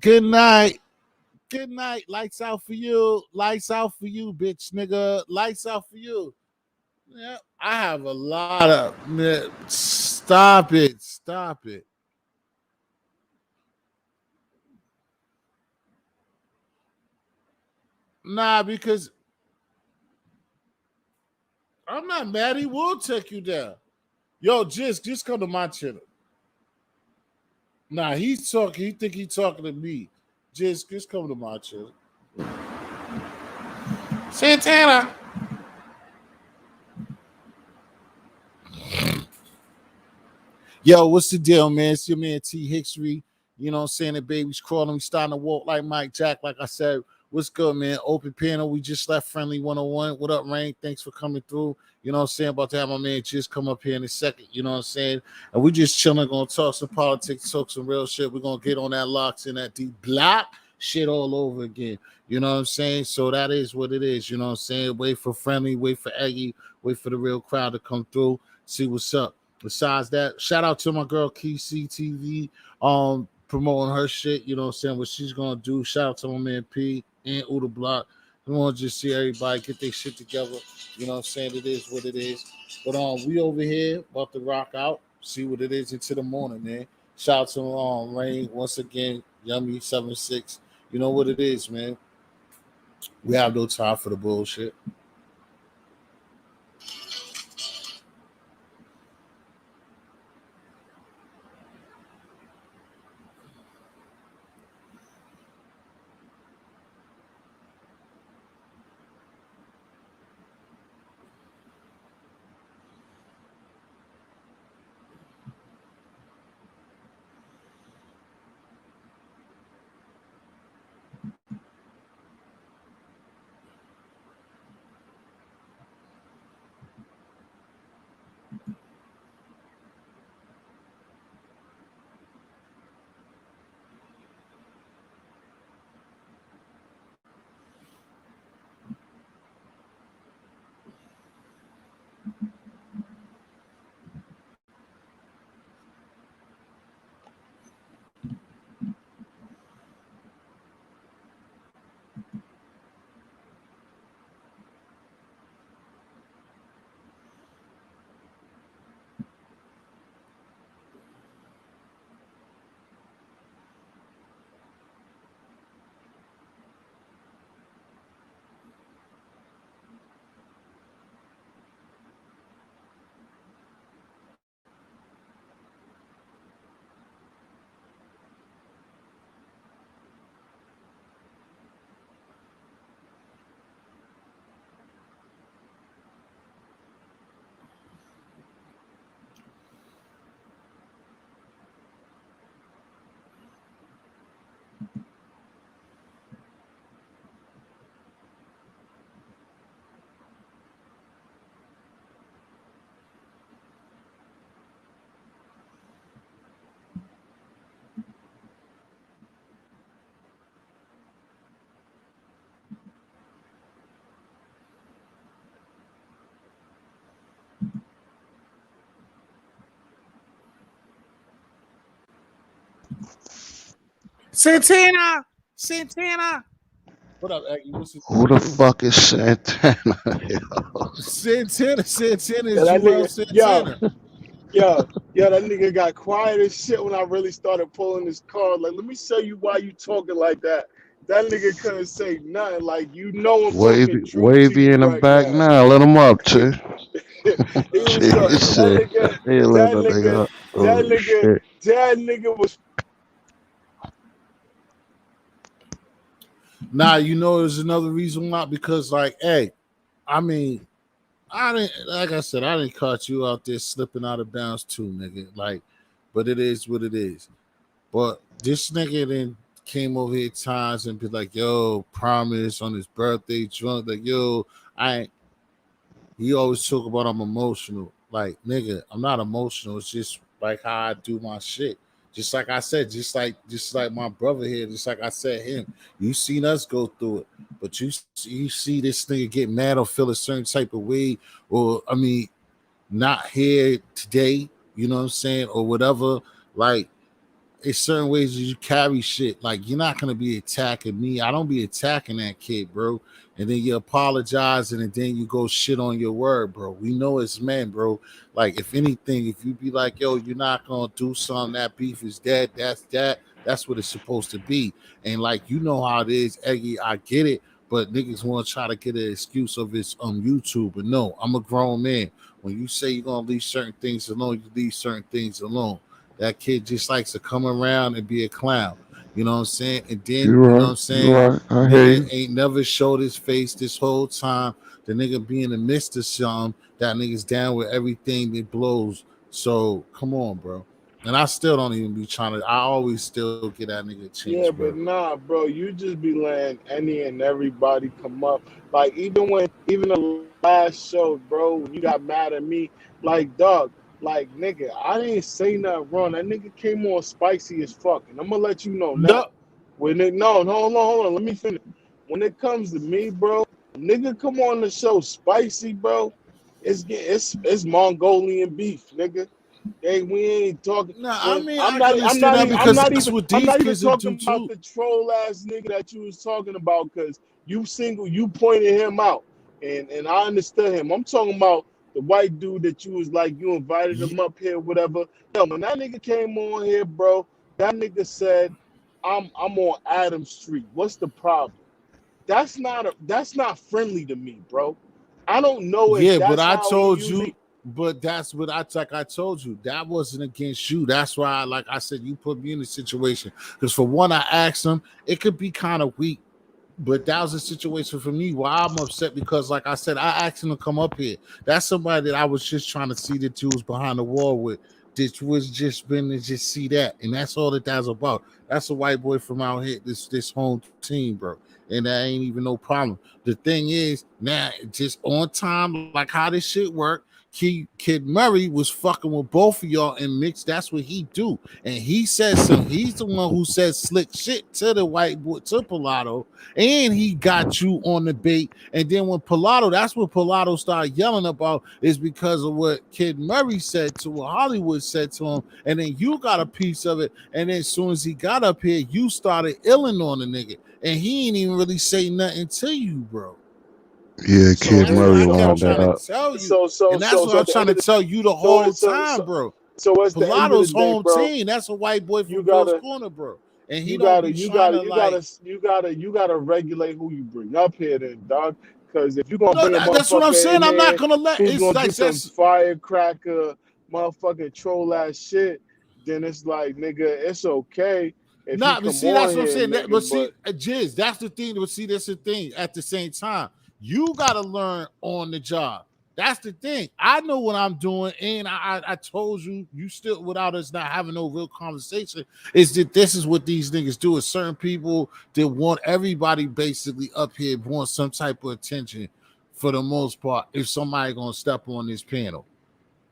Good night. Good night. Lights out for you. Lights out for you, bitch nigga. Lights out for you. Yeah, I have a lot of man, stop it. Stop it. Nah, because I'm not mad. He will take you down. Yo, just come to my channel. Nah, he's talking. He think he talking to me. Just come to my channel. Santana. Yo, what's the deal, man? It's your man T Hicksory. You know what I'm saying? The baby's crawling. We starting to walk like Mike Jack. Like I said, what's good, man? Open panel. We just left Friendly 101. What up, Rain? Thanks for coming through. You know what I'm saying? About to have my man just come up here in a second. You know what I'm saying? And we just chilling, gonna talk some politics, talk some real shit. We're gonna get on that locks and that deep block shit all over again. You know what I'm saying? So that is what it is. You know what I'm saying? Wait for Friendly, wait for Eggy, wait for the real crowd to come through, see what's up. Besides that, shout out to my girl KCTV, promoting her shit, you know what I'm saying, what she's gonna do. Shout out to my man P and Uda Block. We want to just see everybody get their shit together. You know what I'm saying? It is what it is. But we over here about to rock out, see what it is into the morning, man. Shout out to Rain once again, Yummy 76. You know what it is, man. We have no time for the bullshit. Santana! Santana! What up, Aggie? What's it? Who the fuck is Santana? Yo? Santana Yeah, is that Joel nigga, yo, Santana. that nigga got quiet as shit when I really started pulling his card. Like, let me show you why you talking like that. That nigga couldn't say nothing. Like, I'm Wavy, talking truth to wavy you in the right back now. now. Let him up, T. He was He that said, nigga, hey, let that that nigga, nigga up. that Oh, nigga, shit. that nigga was Now you know there's another reason why because like, hey, I mean, I didn't like I said, I didn't caught you out there slipping out of bounds too, nigga. Like, but it is what it is. But this nigga then came over here times and be like, yo, promise on his birthday, drunk, like, yo, I ain't he always talk about I'm emotional. Like, nigga, I'm not emotional. It's just like how I do my shit. Just like I said, just like my brother here, just like I said him. You seen us go through it, but you see this nigga get mad or feel a certain type of way, or I mean, not here today. You know what I'm saying, or whatever. Like it's certain ways that you carry shit. Like you're not gonna be attacking me. I don't be attacking that kid, bro. And then you apologize and then you go shit on your word, bro. We know it's men, bro. Like if anything, if you be like, yo, you're not gonna do something, that beef is dead. That's that. That's what it's supposed to be. And like you know how it is, Eggy. I get it, but niggas want to try to get an excuse of it's YouTube. But no, I'm a grown man. When you say you're gonna leave certain things alone, you leave certain things alone. That kid just likes to come around and be a clown. You know what I'm saying? And then, You you know what right. I'm You saying? right. I hear Nigga you. ain't never showed his face this whole time. The nigga be in the midst of something. That nigga's down with everything that blows. So come on, bro. And I still don't even be trying to. I always still get that nigga a chance, Yeah, bro. but nah, bro, you just be letting any and everybody come up. Like even the last show, bro, when you got mad at me, like dog, like nigga, I didn't say nothing wrong. That nigga came on spicy as fuck, and I'm gonna let you know No, now. When it no, hold on, let me finish. When it comes to me, bro, nigga, come on the show spicy, bro. It's Mongolian beef, nigga. Hey, we ain't talking no. I when mean, I can understand that because that's what I'm these not even kids would talking do about too. the troll ass nigga that you was talking about because you pointed him out and I understood him. I'm talking about the white dude that you was like you invited Ye- him up here, whatever. Yo, when that nigga came on here, bro, that nigga said, I'm on Adams Street. What's the problem? That's not friendly to me, bro. I don't know if Yeah, but that's I how he told you, usually. but that's what I told you. That wasn't against you. That's why, like I said, you put me in a situation. Because for one, I asked him, it could be kind of weak. But that was a situation for me where I'm upset because, like I said, I asked him to come up here. That's somebody that I was just trying to see that you was behind the wall with. This was just been to just see that, and that's all that that's about. That's a white boy from out here, this home team, bro, and that ain't even no problem. The thing is, now just on time, like how this shit work. Kid Murray was fucking with both of y'all and mixed. That's what he do, and he says some. He's the one who says slick shit to the white boy to Pilato, and he got you on the bait. And then when Pilato, that's what Pilato started yelling about, is because of what Kid Murray said to what Hollywood said to him. And then you got a piece of it. And then as soon as he got up here, you started illing on the nigga. And he ain't even really say nothing to you, bro. Yeah, And So Kid that's what Murray I so kept lined so that trying to up. tell you. so so And that's so what so I'm at the trying end to of the tell you the so whole so time, so bro. so it's the end of the Pilato's day, home bro. team. That's a white boy You from Bill's gotta Corner, bro. And he you don't gotta be you trying gotta to you like. gotta you gotta regulate who you bring up here, then, dog. Because if you're gonna No, bring a that's what I'm motherfucker saying. in I'm not there gonna let. who's It's gonna like do some that's firecracker, motherfucking troll ass shit, then it's like, nigga, it's okay if you not. But come see, on that's what I'm here, saying. nigga. But see, But Jizz, that's the thing. But see, that's the thing. At the same time, you gotta learn on the job. That's the thing. I know what I'm doing, and I told you, you still without us not having no real conversation, is that this is what these niggas do. Is certain people that want everybody basically up here want some type of attention for the most part. If somebody gonna step on this panel,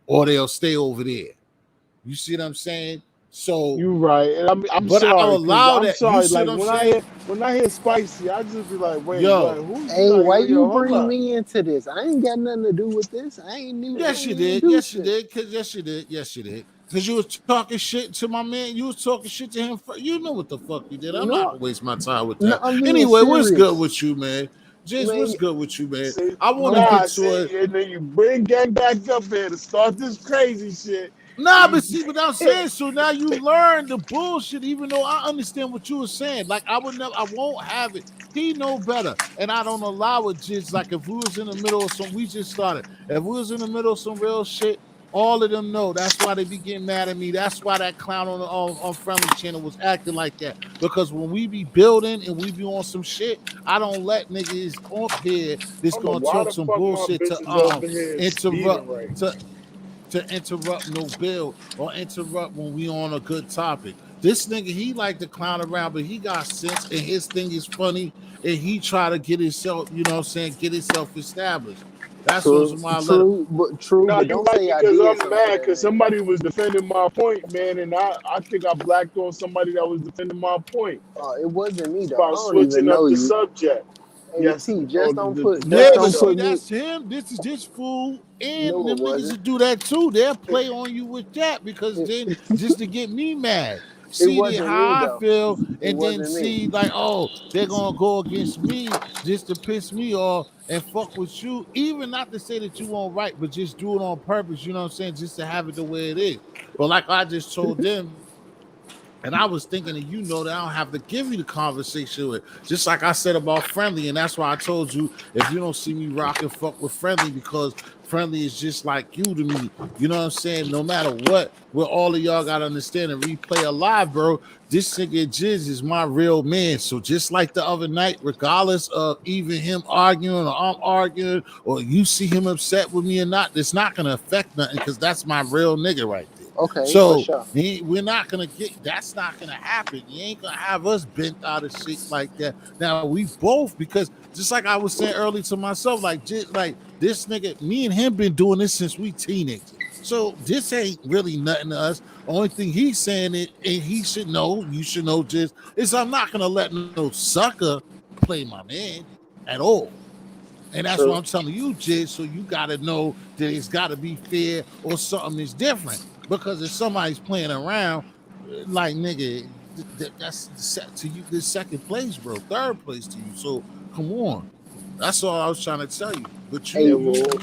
or they'll stay over there. You see what I'm saying? So, you right, and I'm but I'll sorry, cause allow I'm that. You sorry. see Like what I'm saying? when I hear spicy, I just be like, wait, what? Yo, Who's Hey, like, why yo, you hold bring up. me into this? I ain't got nothing to do with this. I yes, ain't you even did. do Yes, you shit. did. Cause yes, you did. Yes, you did. Cause you was talking shit to my man. You was talking shit to him. You know what the fuck you did. I'm not No, gonna waste my time with no, that. I'm being Anyway, what's good serious. with you, man? James, Man, what's good with you, man? See, I want to I'm get nah, to it. see, and then you bring gang back up here to start this crazy shit. Nah, You, but see what I'm saying. So now you learn the bullshit, even though I understand what you were saying. Like I would never, I won't have it. He know better, and I don't allow it. Just like if we was in the middle of some, we just started. If we was in the middle of some real shit, all of them know. That's why they be getting mad at me. That's why that clown on Friendly Channel was acting like that. Because when we be building and we be on some shit, I don't let niggas up here that's I don't know gonna why talk the some fuck my bullshit bitch to is over here interrupt speeding right to interrupt no bill or interrupt when we on a good topic. This nigga, he like to clown around, but he got sense and his thing is funny and he try to get himself, you know what I'm saying, get himself established. That's the true, reason why I let him. true, now. but You don't right say I because did I'm something to mad that because nigga. somebody was defending my point, man, and I think I blacked on somebody that was defending my point. It wasn't me It's though. about I don't even switching know up the you. subject. Hey Yes, T, or Yeah, just but don't discussion. see, put me. that's him. This is this fool, and No, it them niggas wasn't. that do that too. They'll play on you with that because then just to get me mad. It see wasn't me how I though. feel, It and then wasn't me. see like, oh, they're gonna go against me just to piss me off and fuck with you. Even not to say that you won't right, but just do it on purpose. You know what I'm saying? Just to have it the way it is. But like I just told them, and I was thinking that you know that I don't have to give you the conversation with. Just like I said about Friendly. And that's why I told you if you don't see me rocking, fuck with Friendly because Friendly is just like you to me. You know what I'm saying? No matter what all of y'all gotta understand and replay alive, bro. This nigga Jizz is my real man. So just like the other night, regardless of even him arguing or I'm arguing or you see him upset with me or not, it's not gonna affect nothing because that's my real nigga right there. Okay, for So sure. we're not gonna get. That's not gonna happen. You ain't gonna have us bent out of shape like that. Now we both because just like I was saying earlier to myself, like this nigga, me and him been doing this since we teenagers. So this ain't really nothing to us. Only thing he's saying it, and he should know, you should know, just is I'm not gonna let no sucker play my man at all. And that's what I'm True. telling you, Jid. So you got to know that it's got to be fair or something is different. Because if somebody's playing around, like nigga, that's to you this second place, bro, third place to you. So come on, that's all I was trying to tell you. But Yeah, Hey, you well,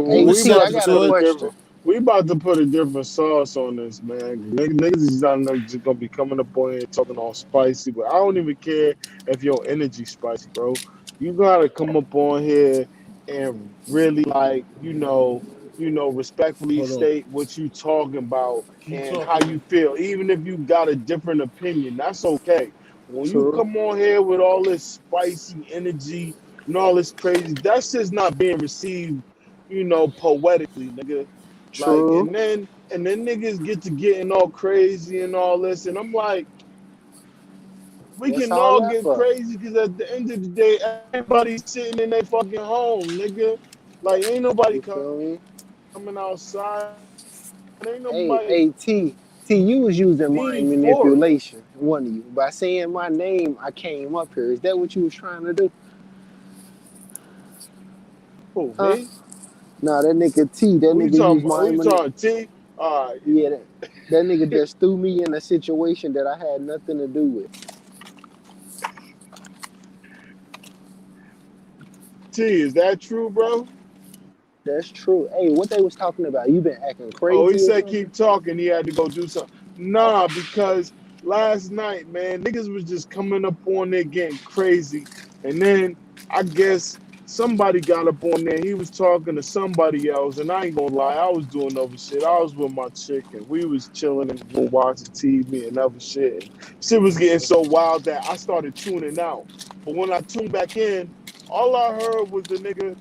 hey we T, about I to got a put a receptive to it. question. different. We about to put a different sauce on this, man. Niggas is not just gonna be coming up on here talking all spicy, but I don't even care if your energy spicy, bro. You gotta come up on here and really like, respectfully Hold on, state what you talking about keep and how talking, you man. feel. Even if you got a different opinion, that's okay. When you True. come on here with all this spicy energy and all this crazy, that's just not being received, poetically, nigga. Like, True. and then niggas get to getting all crazy and all this, and I'm like, we What's can all all that get for? crazy because at the end of the day, everybody's sitting in their fucking home, nigga. Like, ain't nobody You coming feel me? outside. Ain't nobody Hey, T, you was need using for mind it. manipulation, one of you. By saying my name, I came up here. Is that what you was trying to do? Who, Huh? me? Nah, that nigga T, that Who you nigga talking used about? Who mind you manip. talking, T? All right. Yeah, that nigga just threw me in a situation that I had nothing to do with. T, is that true, bro? That's true. Hey, what they was talking about? You been acting Oh, he crazy or said something? keep talking. He had to go do something. Nah, because last night, man, niggas was just coming up on there getting crazy. And then I guess somebody got up on there. He was talking to somebody else. And I ain't gonna lie, I was doing other shit. I was with my chick and we was chilling and watching TV and other shit. And shit was getting so wild that I started tuning out. But when I tuned back in, all I heard was the nigga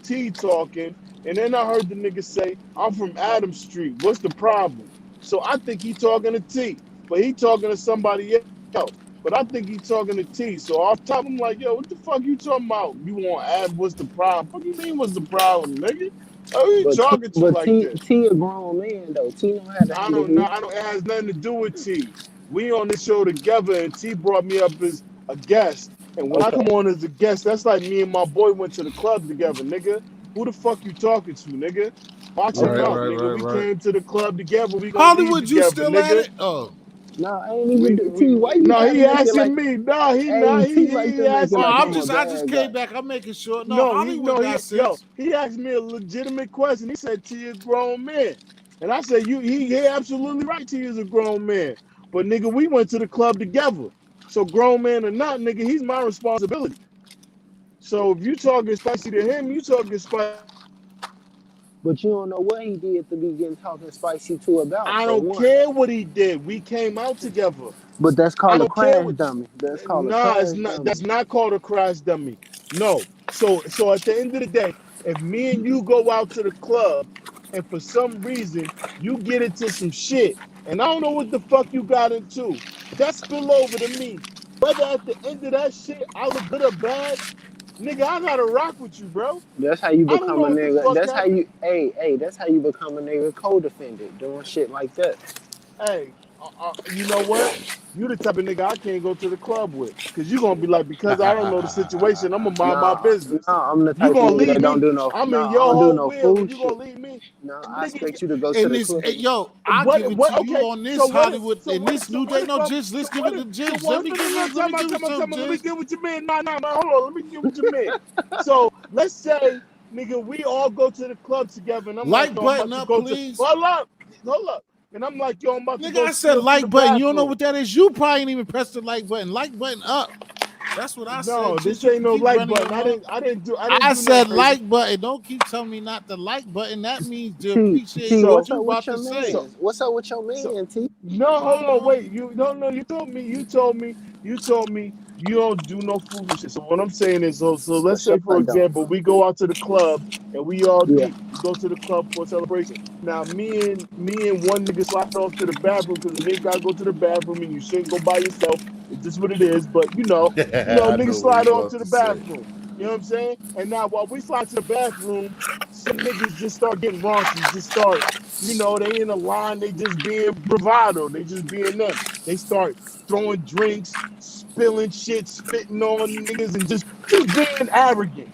T talking, and then I heard the nigga say, I'm from Adams Street. What's the problem? So I think he talking to T, but he talking to somebody else. But I think he talking to T. So off top, I'm like, yo, what the fuck you talking about? You want to add what's the problem? What do you mean what's the problem, nigga? Who you talking to But like this? T a grown man though. T know how to I handle don't know. he. I don't. It has nothing to do with T. We on this show together, and T brought me up as a guest. And when I Okay. come on as a guest, that's like me and my boy went to the club together, nigga. Who the fuck you talking to, nigga? Watch your Right, Okay. mouth, right, nigga. right, We right. came to the club together. We gonna leave Hollywood, you together, still at nigga. it? Oh, No, I ain't even We, do we T. Why you no, trying to he make it like? asking me. No, he Hey, not. T He like he to make it asking like I'm I'm me. a just, I just bad guy. came back. I'm making sure. No, No, he Hollywood no got he yo, sense. he asked me a legitimate question. He said T a grown man. And I said, he absolutely right, T is a grown man. But nigga, we went to the club together. So grown man or not, nigga, he's my responsibility. So if you talking spicy to him, you talking spicy to me. But you don't know what he did to be getting talking spicy to about I for don't one. care what he did. We came out together. But that's I called a don't care crash what. dummy. That's called a Nah, it's crash not. dummy. That's not called a crash dummy. No. So at the end of the day, if me and you go out to the club, and for some reason you get into some shit, and I don't know what the fuck you got into, that spill over to me. Whether at the end of that shit I look good or bad, nigga, I gotta rock with you, bro. That's how you I don't become know a what the nigga. fuck That's how happened. you. Hey, that's how you become a nigga co-defendant doing shit like that. Hey, You know what? You the type of nigga I can't go to the club with, cause you gonna be like, because I don't know the situation, I'm gonna mind my Nah, business. nah, I'm the You type of gonna nigga leave that don't me? do no. I'm in Nah, I your don't do whole no wheel, fool and you gonna shit. leave me, Nah, I nigga? expect you to go to In the this, club. yo, I'll What? give it to What? you Okay. on So this what? Hollywood, So in what? this So new day. what if No, I'm? Jizz, let's So give what it if? to So Jizz. what? No, no, no. Let Time me out. give you Time out. some Time out. Let me Jizz. get what you mean. Nah, nah, nah. Hold on. Let me get what you mean. So let's say, nigga, we all go to the club together, and I'm like, Like yo, I'm button about to up, go to. please. Hold up. Hold up. And I'm like, yo, I'm about to Nigga, go I said steal to the like button. You don't know bathroom. what that is. You probably ain't even press the like button. Like button up. That's what I said. No, this Jizz, you ain't can no keep like running your button. mouth. I didn't I do nothing said crazy. like button. Don't keep telling me not the like button. That means to T, appreciate T, So what what's you up with about your to say. so man? What's up with your so man, T? no, hold on, wait. You no no. You told me you don't do no foolishness. So what I'm saying is, so For let's say sure for I don't. example, we go out to the club and we all Yeah. deep. We go to the club for a celebration. Now me and one nigga slide off to the bathroom because the nigga gotta go to the bathroom and you shouldn't go by yourself. It's just what it is. But I niggas know what he slide off about to the to say. bathroom. You know what I'm saying? And now while we slide to the bathroom, some niggas just start getting raunchy. Just start, they in a line. They just being bravado. They just being them. They start throwing drinks, spilling shit, spitting on niggas, and just being arrogant.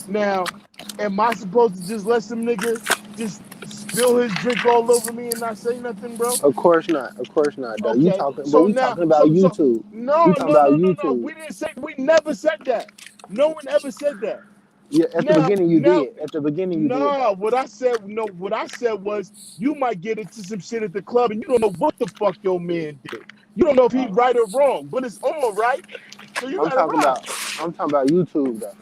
Now, am I supposed to just let some nigga just spill his drink all over me and not say nothing, bro? Of course not. Of course not, though. Okay. But So we now, talking about YouTube. no, We talking no, about no, no, no. YouTube. We never said that. No one ever said that. Yeah, at the Now, beginning you now, did. At the beginning you did, no, though. what I said, no, what I said was you might get into some shit at the club and you don't know what the fuck your man did. You don't know if he Uh, right or wrong, but it's on, right? So you I'm gotta talking ride. about. I'm talking about YouTube, though.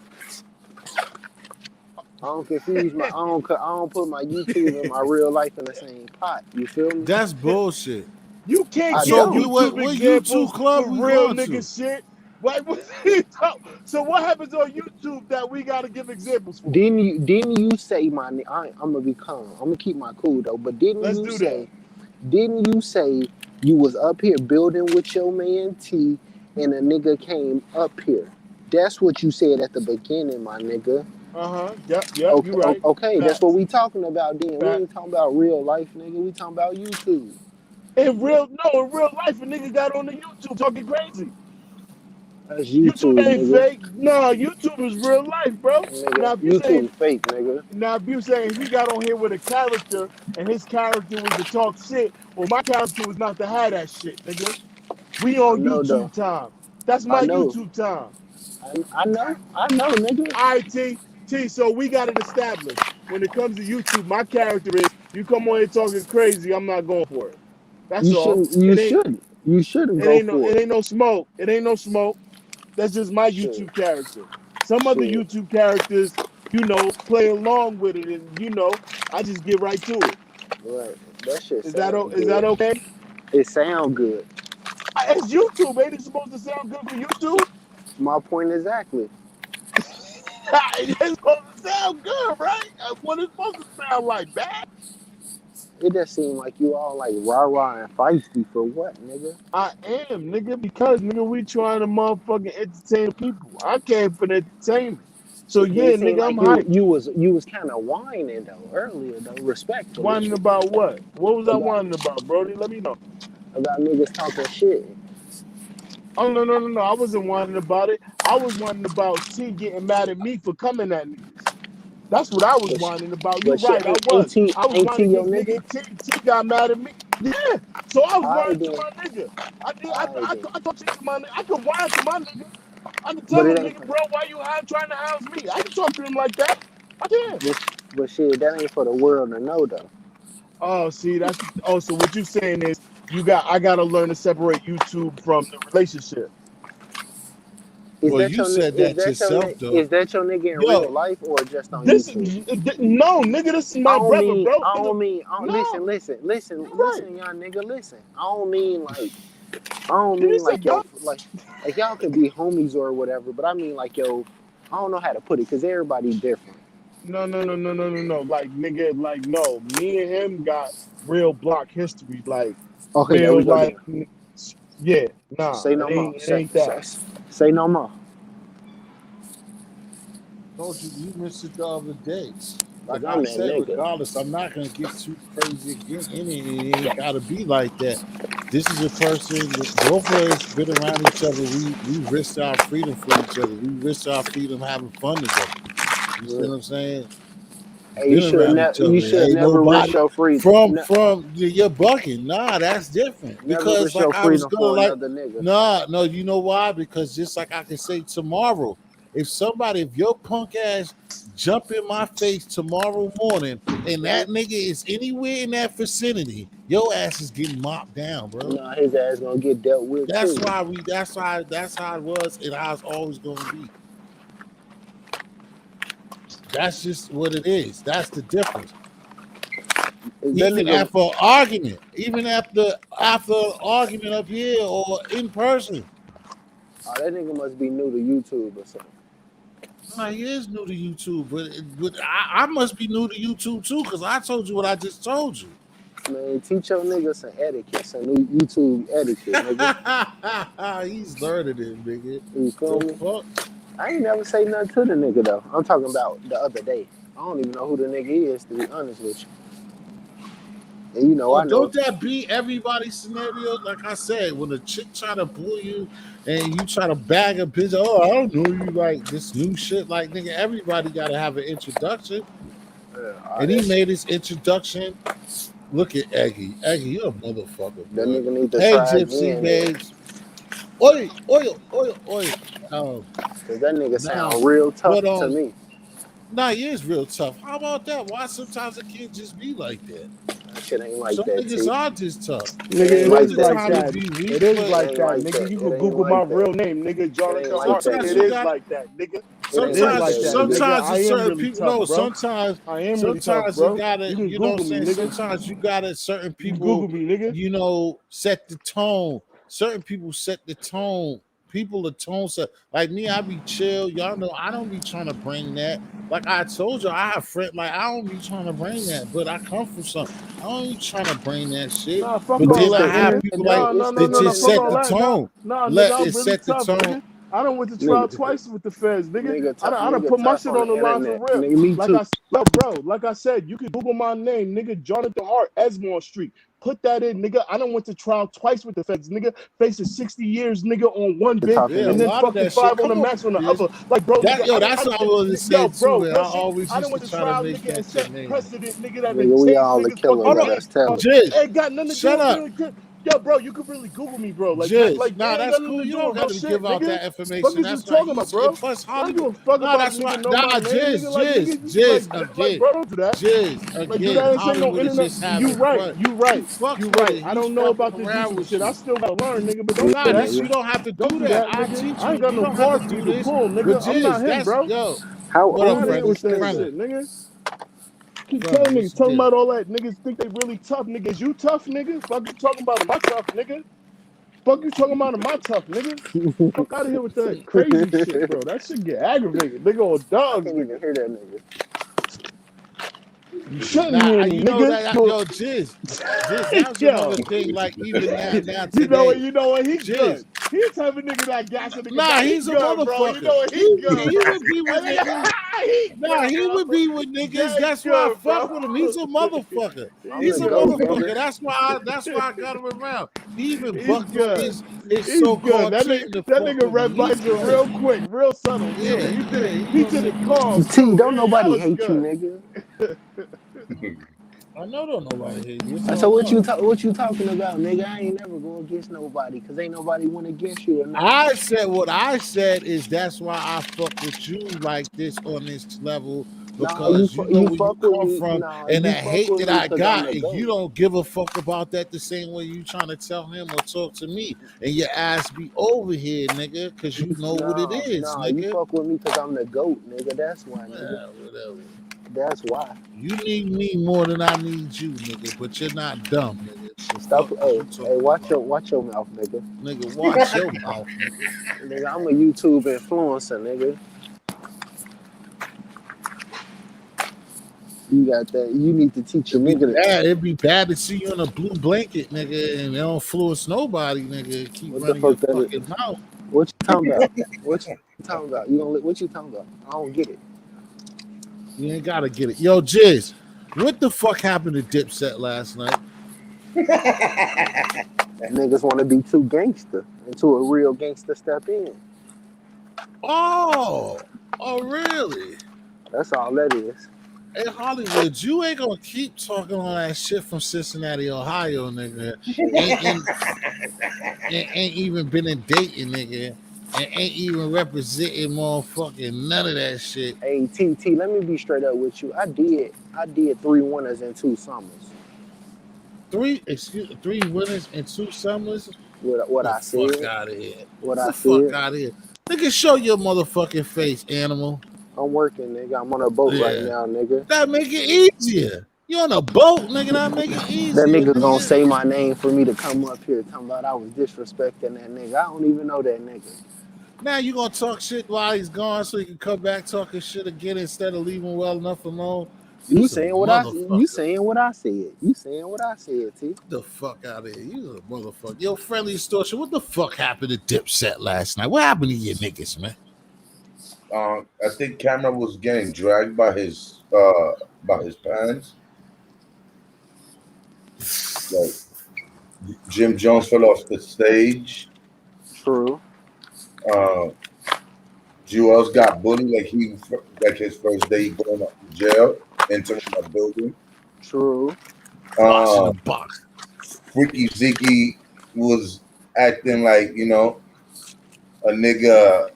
I don't confuse my. I don't put my YouTube and my real life in the same pot. You feel me? That's bullshit. You can't I So give we don't. what YouTube YouTube examples club for we real going nigga to? shit. Like, so what happens on YouTube that we gotta give examples for? Didn't you say my? I'm gonna be calm. I'm gonna keep my cool though. But didn't Let's you do that. say? Didn't you say you was up here building with your man T, and a nigga came up here? That's what you said at the beginning, my nigga. Uh-huh. Yep, yep, Okay, you're right. okay, that's what Facts. we talking about. Then we Facts. ain't talking about real life, nigga. We talking about YouTube. In real life, a nigga got on the YouTube talking crazy. That's YouTube YouTube, ain't nigga. fake. No, YouTube is real life, bro. Nigga, Now if you saying YouTube fake, nigga. now if you saying he got on here with a character and his character was to talk shit, well my character was not to have that shit, nigga. We I on know though. YouTube time. That's I my know. YouTube time. I know, nigga. All right, T. So we got it established. When it comes to YouTube, my character is you come on here talking crazy, I'm not going for it. That's You all. shouldn't. You shouldn't. You shouldn't go for It it. ain't no smoke. It ain't no smoke. That's just my Shit, YouTube character. Some other shit. YouTube characters, play along with it, and I just get right to it. Right. That shit Is that sound is that good. okay? It sound good. It's YouTube. Ain't it supposed to sound good for YouTube? My point exactly. It's supposed to sound good, right? What it's supposed to sound like, bad? It just seemed like you all like rah rah and feisty for what, nigga? I am, nigga, because nigga, we trying to motherfucking entertain people. I came for the entertainment. So But yeah, it seemed nigga, I'm like you hyped. you was you was kind of whining though earlier though, respectfully Whining about what? What was I about whining about, Brody? Let me know. niggas talking shit. Oh no, no, no, no. I wasn't whining about it. I was whining about T getting mad at me for coming at niggas. That's what I was But, whining about. You but shit, right, I ain't was. T I was ain't T whining your because nigga? nigga T got mad at me. Yeah. So I was Alright whining to then, my nigga. I did. alright then. I talk shit to my nigga. I could whine to my nigga. I can But tell it him, ain't. nigga, bro, why you trying to house me? I can talk to him like that. I can. But, but shit, that ain't for the world to know though. Oh, see, so what you saying is I gotta learn to separate YouTube from the relationship. Is Well, that you your said that yourself, though. is that your nigga in real Yo, life or just on This YouTube? no, nigga, this is I my don't brother, mean, bro. I Nigga, don't mean, I don't, no, you right. listen, young nigga, listen. I don't mean like, I don't He mean said, like yo, yo, like y'all can be homies or whatever, but I mean like yo, I don't know how to put it because everybody different. no, no, no, no, no, no, no. Like, nigga, like, no. Me and him got real block history. Like, Okay, there we real, go like, then. yeah, nah, Say no more. it ain't that. Say no more. told you you missed it the other day. Like like I'm I that said, nigga. regardless, I'm not gonna get too crazy again in it. It ain't gotta be like that. This is a person that both of us been around each other. We risked our freedom for each other. We risked our freedom having fun together. You see what I'm saying? Hey, Been around each you other. should Ain't never risk nobody your freedom. from you're bucking. Nah, that's different. Never Because risk your like I was freedom gonna for like, another nigga. nah, no, you know why? Because just like I can say tomorrow, if your punk ass jump in my face tomorrow morning and that nigga is anywhere in that vicinity, your ass is getting mopped down, bro. Nah, his ass gonna get dealt with That's too. why that's how it was and how it's always gonna be. That's just what it is. That's the difference. That Even nigga, after an argument, even after an argument up here or in person. that nigga must be new to YouTube or something. Nah, he is new to YouTube, but I must be new to YouTube too, because I told you what I just told you. Man, teach your nigga some etiquette, some new YouTube etiquette, nigga. He's learning it, nigga. You feel The me? fuck? I ain't never say nothing to the nigga though. I'm talking about the other day. I don't even know who the nigga is, to be honest with you. And you know, Oh, I know. don't that be everybody's scenario? Like I said, when a chick try to bully you and you try to bag a bitch, oh, I don't know you like this new shit. Like, nigga, everybody got to have an introduction. And he made his introduction. Look at Eggy. Eggy, you're a motherfucker, That bro. nigga need to Hey, try Gypsy again then. babes. Oi, oi, oi, oi. Cause that nigga Nah, sound real tough but to me. nah, he is real tough. How about that? Why sometimes it can't just be like that? That shit ain't like Some that, niggas T. are just tough. It Nigga, ain't it like is Other that, like time T. it that. be It weak, is but It like ain't that, like nigga. that. You It can ain't Google my like that. real name, nigga. It ain't Jonathan like Hart, that, nigga. sometimes It you nigga. is got like that, nigga. It It ain't is like sometimes like that, that, nigga. nigga. sometimes I it's am certain really people tough, no, bro. sometimes I am really tough, sometimes you bro. gotta, You can you know what I'm Google me, saying? nigga. Sometimes you gotta certain You can people, Google me, nigga. set the tone. Certain people set the tone. People the tone set like me, I be chill. Y'all know I don't be trying to bring that. Like I told you, I have friends like I don't be trying to bring that, but I come from some. I don't be trying to bring that shit. Nah, fuck But But all then it's I the that, have nigga. people internet. like Nah, It's nah, the nah, that nah, nah. just Fuck set all the internet. that. Nah, tone. nah, nigga. Let I'm it really set the tough, tone. nigga. I done went to trial Nigga, twice with the feds, nigga. I done nigga put my tough shit on on the the line for internet. real. Nigga, me Like too. yo, bro, like I said, you can Google my name, nigga. Jonathan Hart, Esmond Street. Put that in, nigga. I done went to trial twice with the feds, nigga. Facing 60 years, nigga, on one You're bit, talking Yeah, a and to then lot of fucking that shit. 5 on Come the on, max on the bitch. other. Like, bro, nigga, That's what I always yo, said bro, too, and I real shit. always I done used to went to try to trial, make nigga, and that your set name. precedent, nigga, that done nigga, we changed all the niggas from killers. Hold the on, game. Let's tell it. Jizz, It ain't got nothing to do shut with up. the yo, bro. You could really Google me, bro. Jizz, Like it nah, ain't that's got nothing cool. to You do don't with got real to shit, give out nigga. that Fuck information. is you That's why talking about, he's bro? plus I don't Hollywood. give a fuck No, about a that's nigga why. know my Nah, name, Jizz, nigga. Like Jizz, nigga, Jizz like again, bro, don't do that. Jizz Like do again. that. This ain't no Hollywood is internet. just You having right, fun. you He right, fucks you with right. it. I He's don't know fucking about this around YouTube with shit. I you. still gotta learn, nigga. But don't do Nah, Yeah, that. this nigga. you don't have to Don't do do that. that, I nigga. teach I you. ain't got You no don't have to card for you do to this. pull, But nigga. I'm not Jizz, him, that's bro. yo. How What Fuck up, old out of is here friendly? with this that nigga? Friendly, shit, nigga. Keep friendly. telling What's niggas, the talking deal? about all that. Niggas think they really tough, nigga. Is you tough, nigga? Fuck you talking about my tough, nigga. Fuck you talking about my tough, nigga. Fuck out of here with that crazy shit, bro. That shit get aggravated. Nigga on I dogs, can't even nigga. hear that nigga. You shouldn't Nah, hear me, you know nigga. that yo, Jizz, that's Yo. another thing. Like even now You know what? today, You know what? He Jizz. good. He the type of nigga that gas a nigga Nah, back. He he's a good, bro. You know motherfucker. what? He good, He bro. would be with That nigga, niggas. he Nah, good, he bro. would be with niggas. That That's why I good, fuck bro. with him. He's a motherfucker. I'm He the He's a goat, good, bro. nigga. motherfucker. That's why I got him around. He even He's bucked on good. his He's good. so-called That chick to that fuck nigga with me. red He's bison good. real quick, real subtle too. Yeah, He did yeah. it. He He gonna did say, it calm T, too. don't That nobody was hate you, good. nigga. I know don't nobody hate you. It's So all what love. you talking about, nigga? I ain't never going against nobody, cause ain't nobody went against you or nothing. I said what I said is that's why I fuck with you like this on this level Nah, because you know you where you fuck with come me. from Nah, and you that fuck hate with that me I cause I'm got the and you goat. don't give a fuck about that the same way you trying to tell him or talk to me and your ass be over here, nigga, because you know what it is, You nigga. fuck with me cause I'm the goat, nigga. That's why, nigga. Yeah, whatever. That's why. You need me more than I need you, nigga, but you're not dumb, nigga. The Stop. fuck is you Hey, talking about? watch your mouth, nigga. Nigga, watch your mouth, nigga. Nigga, I'm a YouTube influencer, nigga. You got that. You need to teach your It'd be nigga bad. It'd be bad to see you in a blue blanket, nigga, and they don't influence nobody, nigga. Keep what the running your fuck that is. fucking mouth. What you talking about? What you talking about? You don't. What you talking about? I don't get it. You ain't gotta get it. Yo, Jizz, what the fuck happened to Dipset last night? Niggas want to be too gangster until a real gangster step in. Oh, really? That's all that is. Hey, Hollywood, you ain't gonna keep talking all that shit from Cincinnati, Ohio, nigga. Ain't even been in Dayton, nigga. And ain't even representing motherfucking none of that shit. Hey, TT, let me be straight up with you. I did 3 winners in 2 summers. Three winners and 2 summers. What The I fuck said. out of here. What Get I the fuck said. out of here. Nigga, show your motherfucking face, animal. I'm working, nigga. I'm on a boat right Yeah. now, nigga. That make it easier. You on a boat, nigga. That make it That easier, nigga gonna nigga. say my name for me to come up here talking about I was disrespecting that nigga. I don't even know that nigga. Now you gonna talk shit while he's gone so you can come back talking shit again instead of leaving well enough alone. You You's a saying what I motherfucker. saying what I said. You saying what I said, T. Get the fuck out of here. You a motherfucker. Yo, friendly distortion. What the fuck happened to Dipset last night? What happened to your niggas, man? I think Cameron was getting dragged by his pants. Like Jim Jones fell off the stage. True. Jewels got bullied like his first day going up to jail, entering a building. True. Box in Uh, the box. Freaky Ziggy was acting like a nigga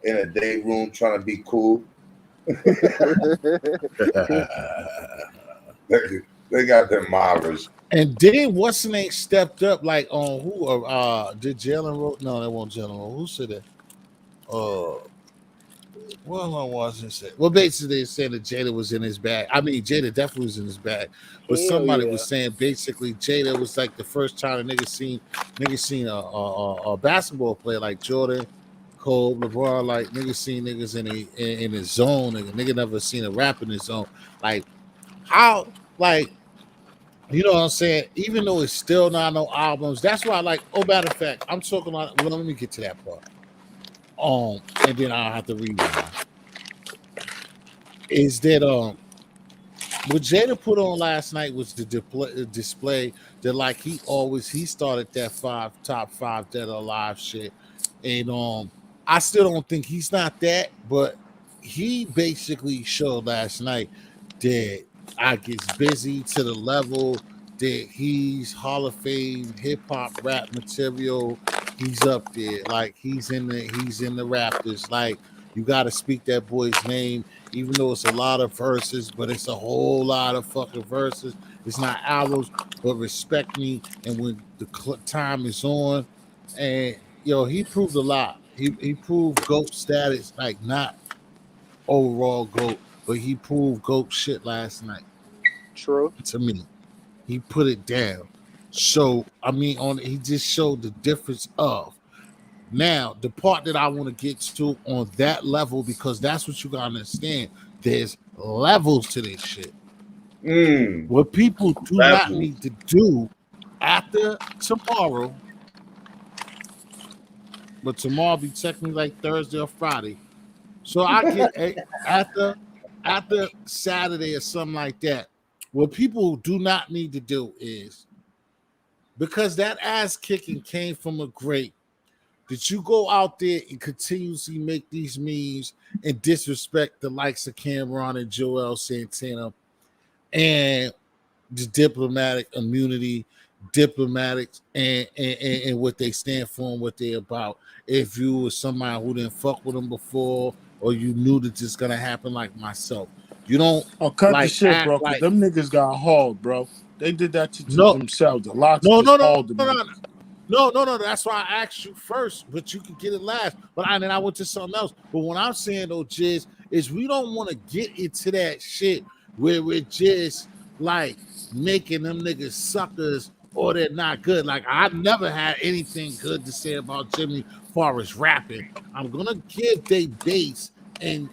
in a day room trying to be cool. They got their marvelous. And then what's the name stepped up like on who did Jalen wrote? No, that wasn't Jalen wrote. Who said that? Well, was it? Well, basically they're saying that Jada was in his bag. I mean, Jada definitely was in his bag. But Hell somebody yeah. was saying basically Jada was like the first time a nigga seen a basketball player like Jordan, Cole, LeBron, like niggas seen niggas in his zone. Nigga never seen a rap in his zone. Like how you know what I'm saying? Even though it's still not no albums, that's why matter of fact, I'm talking about well, let me get to that part. And then I'll have to rewind. Is that what Jada put on last night was the display that like he started that top 5 dead or alive shit. And I still don't think he's not that, but he basically showed last night that I gets busy to the level that he's Hall of Fame hip hop rap material. He's up there, like he's in the Raptors. Like you got to speak that boy's name, even though it's a lot of verses, but it's a whole lot of fucking verses. It's not albums, but respect me. And when the time is on, and he proved a lot. He proved GOAT status, like not overall GOAT, but he proved GOAT shit last night. True. To me, he put it down. So I mean, he just showed the difference of. Now, the part that I want to get to on that level, because that's what you gotta understand. There's levels to this shit. What people do not need to do after tomorrow, but tomorrow be technically like Thursday or Friday. So I get after Saturday or something like that. What people do not need to do is, because that ass kicking came from a great, that you go out there and continuously make these memes and disrespect the likes of Cameron and Joel Santana and the diplomatic immunity, diplomatics, and what they stand for and what they're about. If you were somebody who didn't fuck with them before, or you knew that this gonna happen, like myself, you don't cut the shit, act bro. Cause like them niggas got hauled, bro. They did that to no, themselves. The locks no, just no, no, hauled them. no. No. That's why I asked you first, but you could get it last. But then I went to something else. But what I'm saying though, Jizz, is we don't want to get into that shit where we're just like making them niggas suckers or they're not good. Like I never had anything good to say about Jimmy far as rapping. I'm gonna give they bass and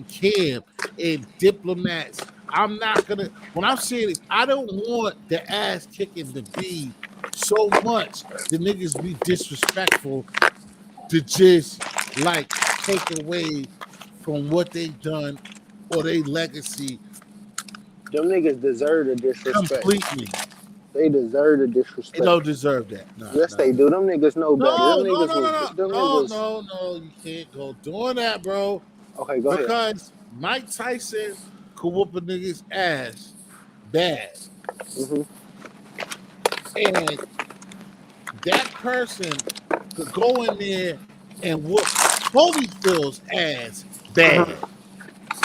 Cam and diplomats. I'm not gonna. When I'm saying it, I don't want the ass kicking to be so much the niggas be disrespectful to just like take away from what they done or they legacy Them niggas deserve the disrespect. completely. They deserve the They disrespect. don't deserve that. Nah, Yes, nah. they do. Them niggas know better. No, Them no, niggas no, was. no, Them no, niggas. no, no. You can't go doing that, bro. Okay, go ahead. Because Mike Tyson could whoop a nigga's ass bad. Hmm. And that person could go in there and whoop Holyfield's ass bad.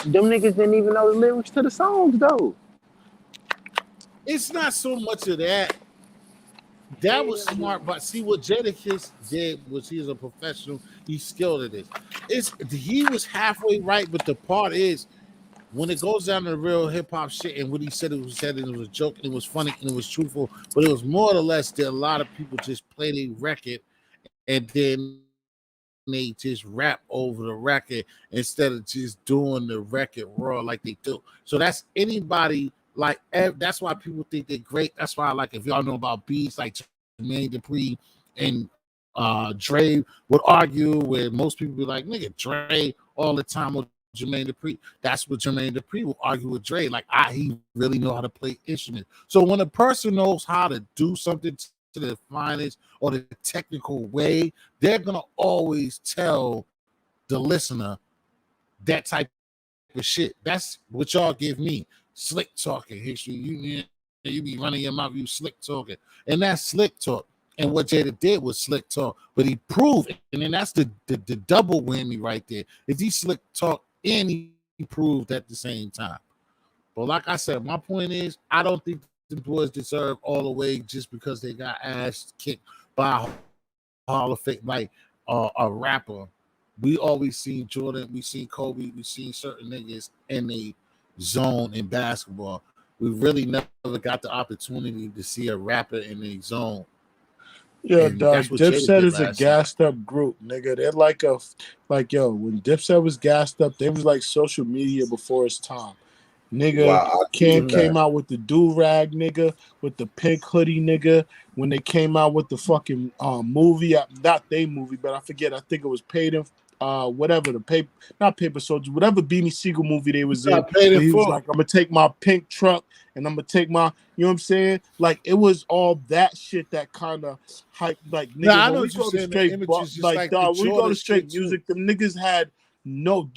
Them niggas didn't even know the lyrics to the songs though. It's not so much of that. That was smart, but see what Jadakiss did was he was a professional. He's skilled at this. He was halfway right, but the part is when it goes down to the real hip hop shit and what he said it was a joke and it was funny and it was truthful, but it was more or less that a lot of people just play their record and then they just rap over the record instead of just doing the record raw like they do. So that's anybody like that's why people think they're great. That's why like if y'all know about beats like Jermaine Dupri and Dre would argue where most people be like, nigga, Dre all the time with Jermaine Dupri. That's what Jermaine Dupri will argue with Dre. Like, he really know how to play instruments. So when a person knows how to do something to the finest or the technical way, they're gonna always tell the listener that type of shit. That's what y'all give me. Slick talking history. You be running your mouth, you slick talking. And that's slick talk. And what Jada did was slick talk, but he proved, and then that's the double whammy right there. Is he slick talk and he proved at the same time. But like I said, my point is, I don't think the boys deserve all the way just because they got ass kicked by a Hall of Fame, like a rapper. We always seen Jordan, we seen Kobe, we seen certain niggas in the zone in basketball. We really never got the opportunity to see a rapper in the zone. Yeah, And dog. that's what Jada Dipset did is a last night. gassed up group, nigga. They're like yo, when Dipset was gassed up, they was like social media before its time. Nigga, Wow, I agree Cam with came that. out with the do-rag, nigga, with the pink hoodie, nigga. When they came out with the fucking movie, not they movie, but I forget. I think it was Paid in, whatever the paper, not Paper Soldier, whatever Beanie Siegel movie they was in. Got paid Where in he was full. like, I'm gonna take my pink truck and I'm gonna take my, you know what I'm saying? Like it was all that shit that kind of hype. Like nigga, Nah, I when know we what you're go to saying. The straight, image is just like like the dog, when we go Jordan to straight shit too. music, them niggas had no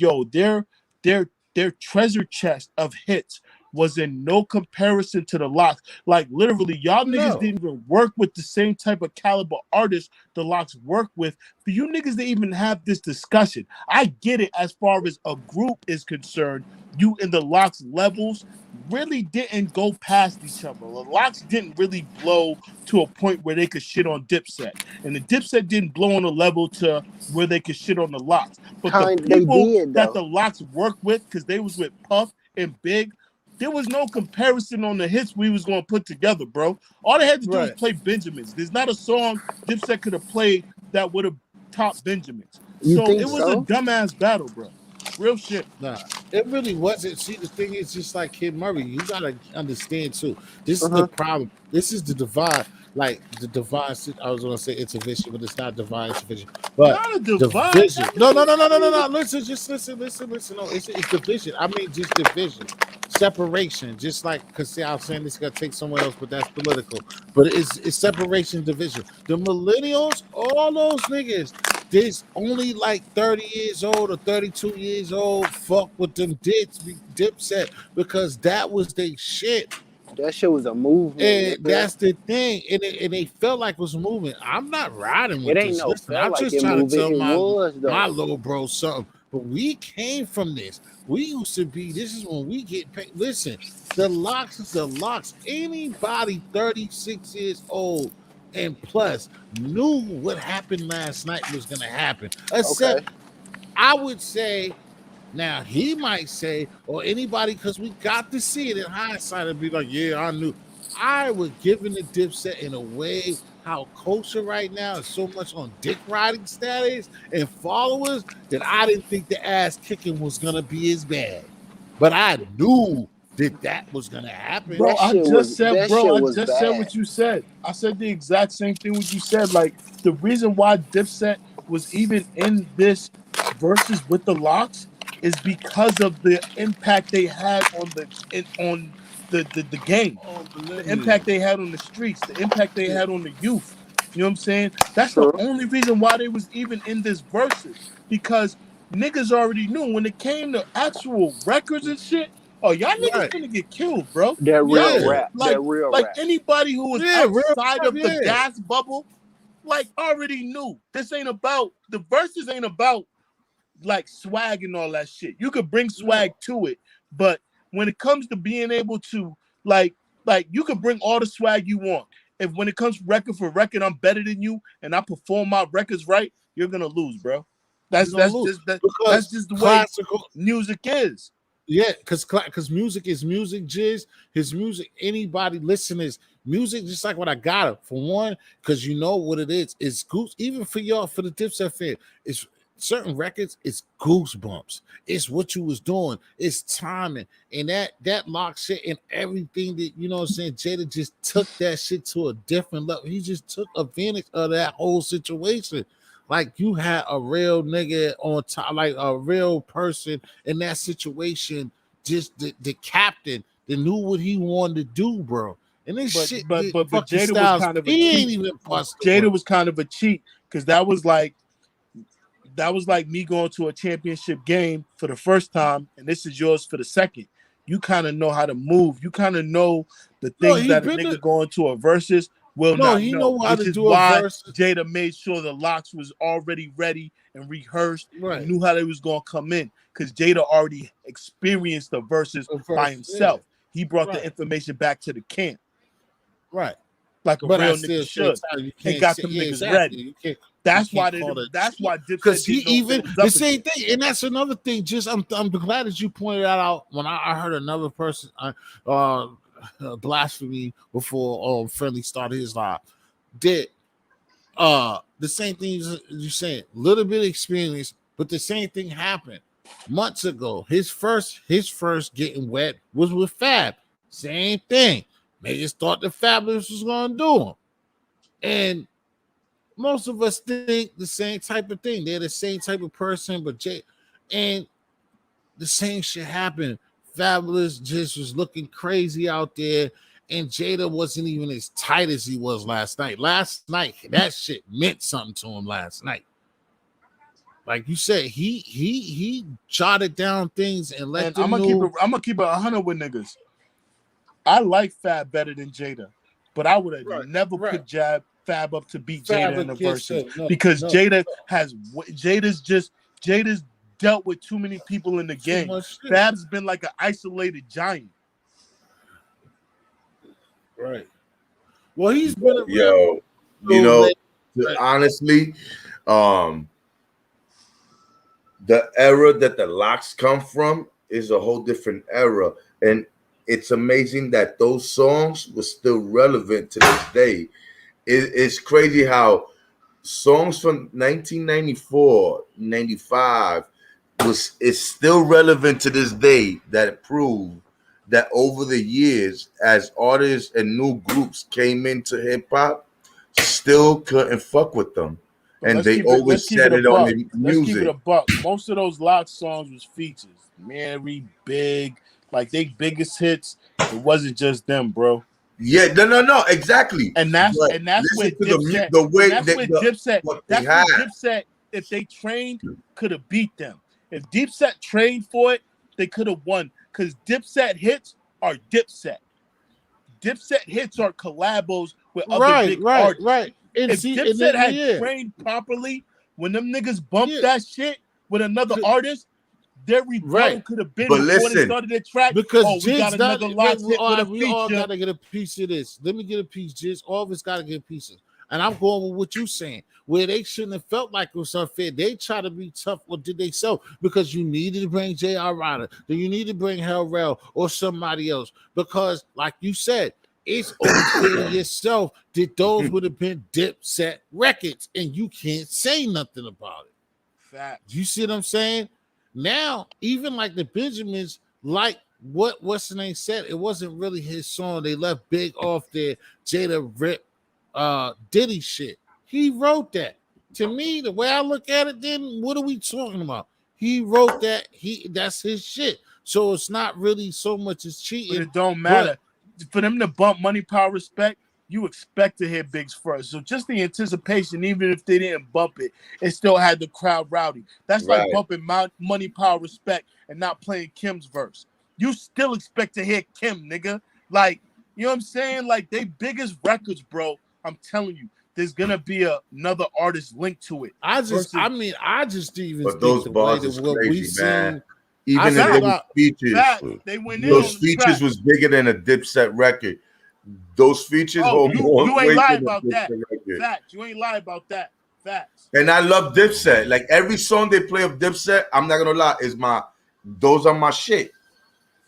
their treasure chest of hits was in no comparison to the Locks. Like literally, y'all niggas No. didn't even work with the same type of caliber artists the Locks work with. For you niggas to even have this discussion, I get it as far as a group is concerned. You and the Locks levels really didn't go past each other. The Locks didn't really blow to a point where they could shit on Dipset, and the Dipset didn't blow on a level to where they could shit on the Locks. But the They people did that though. the Locks worked with, because they was with Puff and Big, there was no comparison on the hits we was gonna put together, bro. All they had to do was Right. play Benjamins. There's not a song Dipset could have played that would have topped Benjamins. You So think it was a so? dumbass battle, bro. Real shit. Nah, it really wasn't. See, the thing is, just like Kid Murray, you gotta understand too. This is the Uh-huh. problem. This is the divide. Like the divine. I was gonna say intervention, but it's not divine intervention. But Not a divide. division. No, no, no, no, no, no, no. Listen, just listen. No, it's division. I mean, just division, separation. Just like because see, I was saying this got to take somewhere else, but that's political. But it's separation, division. The millennials, all those niggas. There's only like 30 years old or 32 years old. Fuck with them Dipset because that was their shit. That shit was a movement, And nigga. that's the thing. And they felt like it was moving. I'm not riding It with ain't this. no Listen, felt I'm like just it trying to moving. tell It was my though. little bro something. But we came from this. We used to be, this is when we get paid. Listen, the Locks is the Locks. Anybody 36 years old and plus knew what happened last night was going to happen. Okay. Except, I would say, now he might say, or anybody, because we got to see it in hindsight and be like, yeah, I knew. I was giving the Dipset in a way how culture right now is so much on dick riding status and followers that I didn't think the ass kicking was gonna be as bad. But I knew that was gonna happen. Bro, That shit was bad. what you said. I said the exact same thing what you said. Like the reason why Dipset was even in this versus with the Locks is because of the impact they had on the game, Oh, the the lineage. impact they had on the streets, the impact they Yeah. had on the youth. You know what I'm saying? That's the True. only reason why they was even in this verses, because niggas already knew when it came to actual records and shit. Oh, y'all niggas Right. finna get killed, bro. That Y'all real Yeah. rap. That like real like rap. anybody who was Yeah. Real outside stuff. of the Yeah. gas bubble, like already knew this ain't about the verses ain't about like swag and all that shit. You could bring swag No. to it, but when it comes to being able to like you could bring all the swag you want. If when it comes record for record, I'm better than you and I perform my records right, you're gonna lose, bro. You're gonna lose That's because just the way classical. music is. Yeah, because music is music, Jizz. His music, anybody listeners, music, just like what I got it for one, because you know what it is. It's goose, even for y'all, for the Dipset fan, it's certain records, it's goosebumps. It's what you was doing, it's timing, and that lock shit and everything that you know what I'm saying. Jada just took that shit to a different level. He just took advantage of that whole situation. Like you had a real nigga on top, like a real person in that situation, just the captain that knew what he wanted to do, bro. And this But shit but get but but fucking Jada was Styles. kind of a He ain't cheat. even busted, Jada bro. was kind of a cheat because that was like me going to a championship game for the first time, and this is yours for the second. You kind of know how to move. You kind of know the No, things he that a been to, nigga going to a versus will no, not he know, know how which to is do a why verse. Jada made sure the locks was already ready and rehearsed and Right. knew how they was going to come in because Jada already experienced the verses A by verse, yeah. himself. He brought the Right, information back to the camp right. like a But I real nigga still say should time you and can't got say, them yeah, niggas exactly. ready. You That's why can't they. call that That's cheat. why Dipset Because he didn't know what even it was the up same against. thing, and that's another thing. Just I'm glad that you pointed that out when I heard another person uh blasphemy before Friendly started his live. Did the same thing you saying, little bit of experience, but the same thing happened months ago. His first getting wet was with Fab. Same thing. Niggas thought the Fabulous was gonna do him. And most of us think the same type of thing. They're the same type of person, but and the same shit happened. Fabulous just was looking crazy out there, and Jada wasn't even as tight as he was last night. Last night, that shit meant something to him last night. Like you said, he jotted down things and let And I'm them gonna keep it. know. I'm gonna keep it 100 with niggas. I like Fab better than Jada, but I would have Right, never right. put Fab up to beat Jada in the Fabricate verses said no, because no, Jada's dealt with too many people in the too game. much shit. Fab's been like an isolated giant. Right. Well, he's been around Yo, you so know, late. Right. honestly, um, the era that the locks come from is a whole different era, and it's amazing that those songs were still relevant to this day. It's crazy how songs from 1994, 95 is still relevant to this day. That prove that over the years, as artists and new groups came into hip hop, still couldn't fuck with them, But and they let's always keep it said a it on buck. the Let's keep it a music. buck. Most of those lock songs was features. Mary, Big, like they biggest hits. It wasn't just them, bro. Yeah, no, exactly. And that's But and that's where listen to the Dipset the and way that's that where Dipset what they that's where had. Dipset if they trained could have beat them. If Dipset trained for it, they could have won because Dipset hits are Dipset. Dipset hits are collabos with other Right, big right, artists. right. And If see, and Dipset then had yeah, trained properly, when them niggas bumped yeah, that shit with another c- artist, their rebuttal right. could have been But before they listen, started their track. Because Oh, we got Jid's not. another Lots hit with a We all feature. gotta get a piece of this. Let me get a piece, Jid's. All of us gotta get a piece of. And I'm going with what you saying, where they shouldn't have felt like it was unfair. They try to be tough, or did they so? Because you needed to bring J.R. Ryder, then you need to bring Hell Rell or somebody else. Because, like you said, it's only fair to yourself that those would have been Dipset records, and you can't say nothing about it. Facts. You see what I'm saying? Now, even like the Benjamins, like what's the name said, it wasn't really his song. They left Big off there. Jada Rip Diddy shit. He wrote that. To me, the way I look at it, then what are we talking about? He wrote that. That's his shit. So it's not really so much as But cheating. it don't But matter. For them to bump Money, Power, Respect, you expect to hear Biggs first. So just the anticipation, even if they didn't bump it, it still had the crowd rowdy. That's like Right. bumping Money, Power, Respect and not playing Kim's verse. You still expect to hear Kim, nigga. Like, you know what I'm saying? Like, they biggest records, bro. I'm telling you, there's gonna be another artist linked to it. I Versus just even But think those the way bars that is what we crazy, man. seen. I Even if feel there Facts. was like features, Facts. They went in those on the features track. was bigger than a Dipset record. Those features Oh, hold more you ain't weight lie than a about that. Dipset record. Facts. You ain't lie about that. Facts. And I love Dipset. Like every song they play of Dipset, I'm not gonna lie, those are my shit.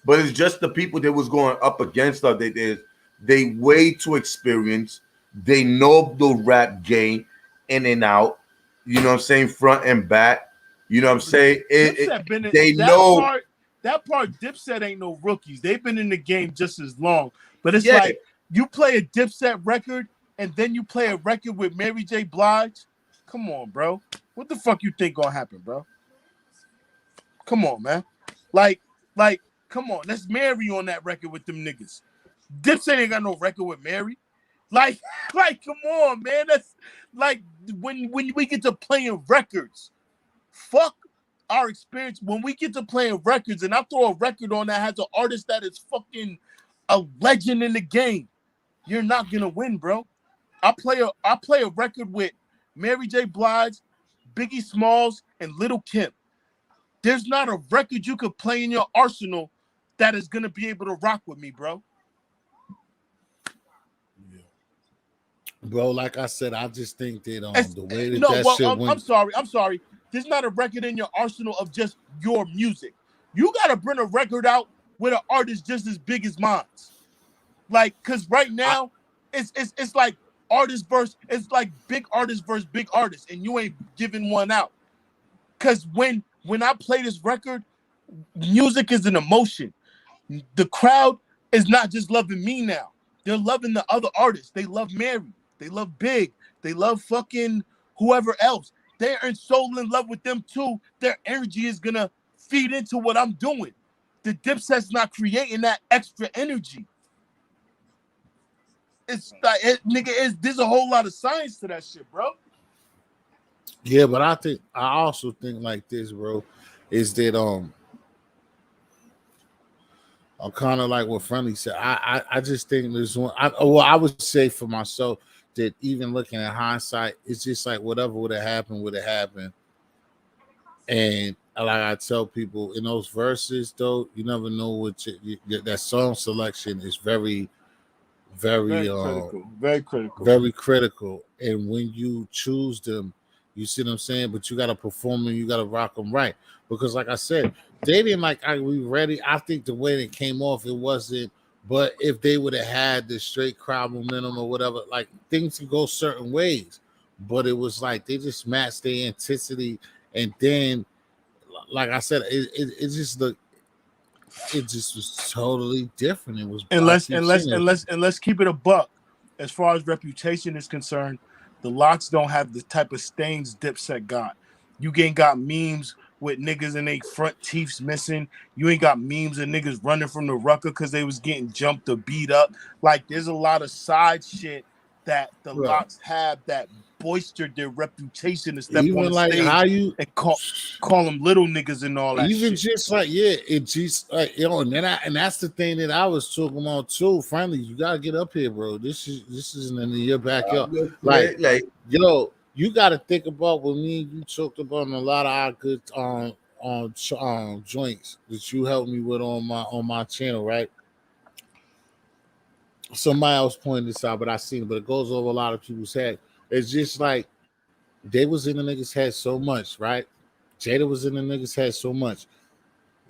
But it's just the people that was going up against us. They way too experienced. They know the rap game in and out. You know what I'm saying? Front and back. You know what I'm saying? Dipset been in They that know. part. That part, Dipset ain't no rookies. They've been in the game just as long. But it's Yeah. like you play a Dipset record and then you play a record with Mary J. Blige. Come on, bro. What the fuck you think gonna happen, bro? Come on, man. Like, come on. Let's Mary on that record with them niggas. Dipset ain't got no record with Mary. Like, come on, man. That's like when we get to playing records. Fuck our experience when we get to playing records, and I throw a record on that has an artist that is fucking a legend in the game. You're not gonna win, bro. I play a record with Mary J. Blige, Biggie Smalls, and Little Kim. There's not a record you could play in your arsenal that is gonna be able to rock with me, bro. bro, like I said, I just think that the way that No, that well, shit I'm went. sorry. There's not a record in your arsenal of just your music. You gotta bring a record out with an artist just as big as mine. Like, cause right now it's like it's like big artist versus big artist, and you ain't giving one out. Cause when I play this record, music is an emotion. The crowd is not just loving me now. They're loving the other artists. They love Mary. They love Big. They love fucking whoever else. They're so in love with them too. Their energy is gonna feed into what I'm doing. The Dipset's not creating that extra energy. It's like there's a whole lot of science to that shit, bro. Yeah, but I also think like this, bro, is that I'm kind of like what Friendly said. I just think there's one. I would say for myself that even looking at hindsight, it's just like whatever would have happened. And like I tell people in those verses, though, you never know what that song selection is very, very, Very critical. very critical. And when you choose them, you see what I'm saying. But you got to perform them, you got to rock them right. Because, like I said, they didn't we ready. I think the way they came off, it wasn't. But if they would have had the straight crowd momentum or whatever, like things could go certain ways. But it was like they just matched their intensity, and then, like I said, it just looked. It just was totally different. It was. And let's keep it a buck. As far as reputation is concerned, the Locks don't have the type of stains Dipset got. You ain't got memes with niggas and they front teeths missing. You ain't got memes of niggas running from the rucker because they was getting jumped or beat up. Like, there's a lot of side shit that the Locks have that boistered their reputation to step even on the like stage how you and call them little niggas and all that even shit. just like it just like and that's the thing that I was talking about too. Finally, you gotta get up here, bro. This isn't in your backyard. Like yo, you gotta think about what me and you talked about in a lot of our good joints that you helped me with on my channel, right? Somebody else pointed this out, but I seen it, but it goes over a lot of people's head. It's just like they was in the niggas' head so much, right? Jada was in the niggas' head so much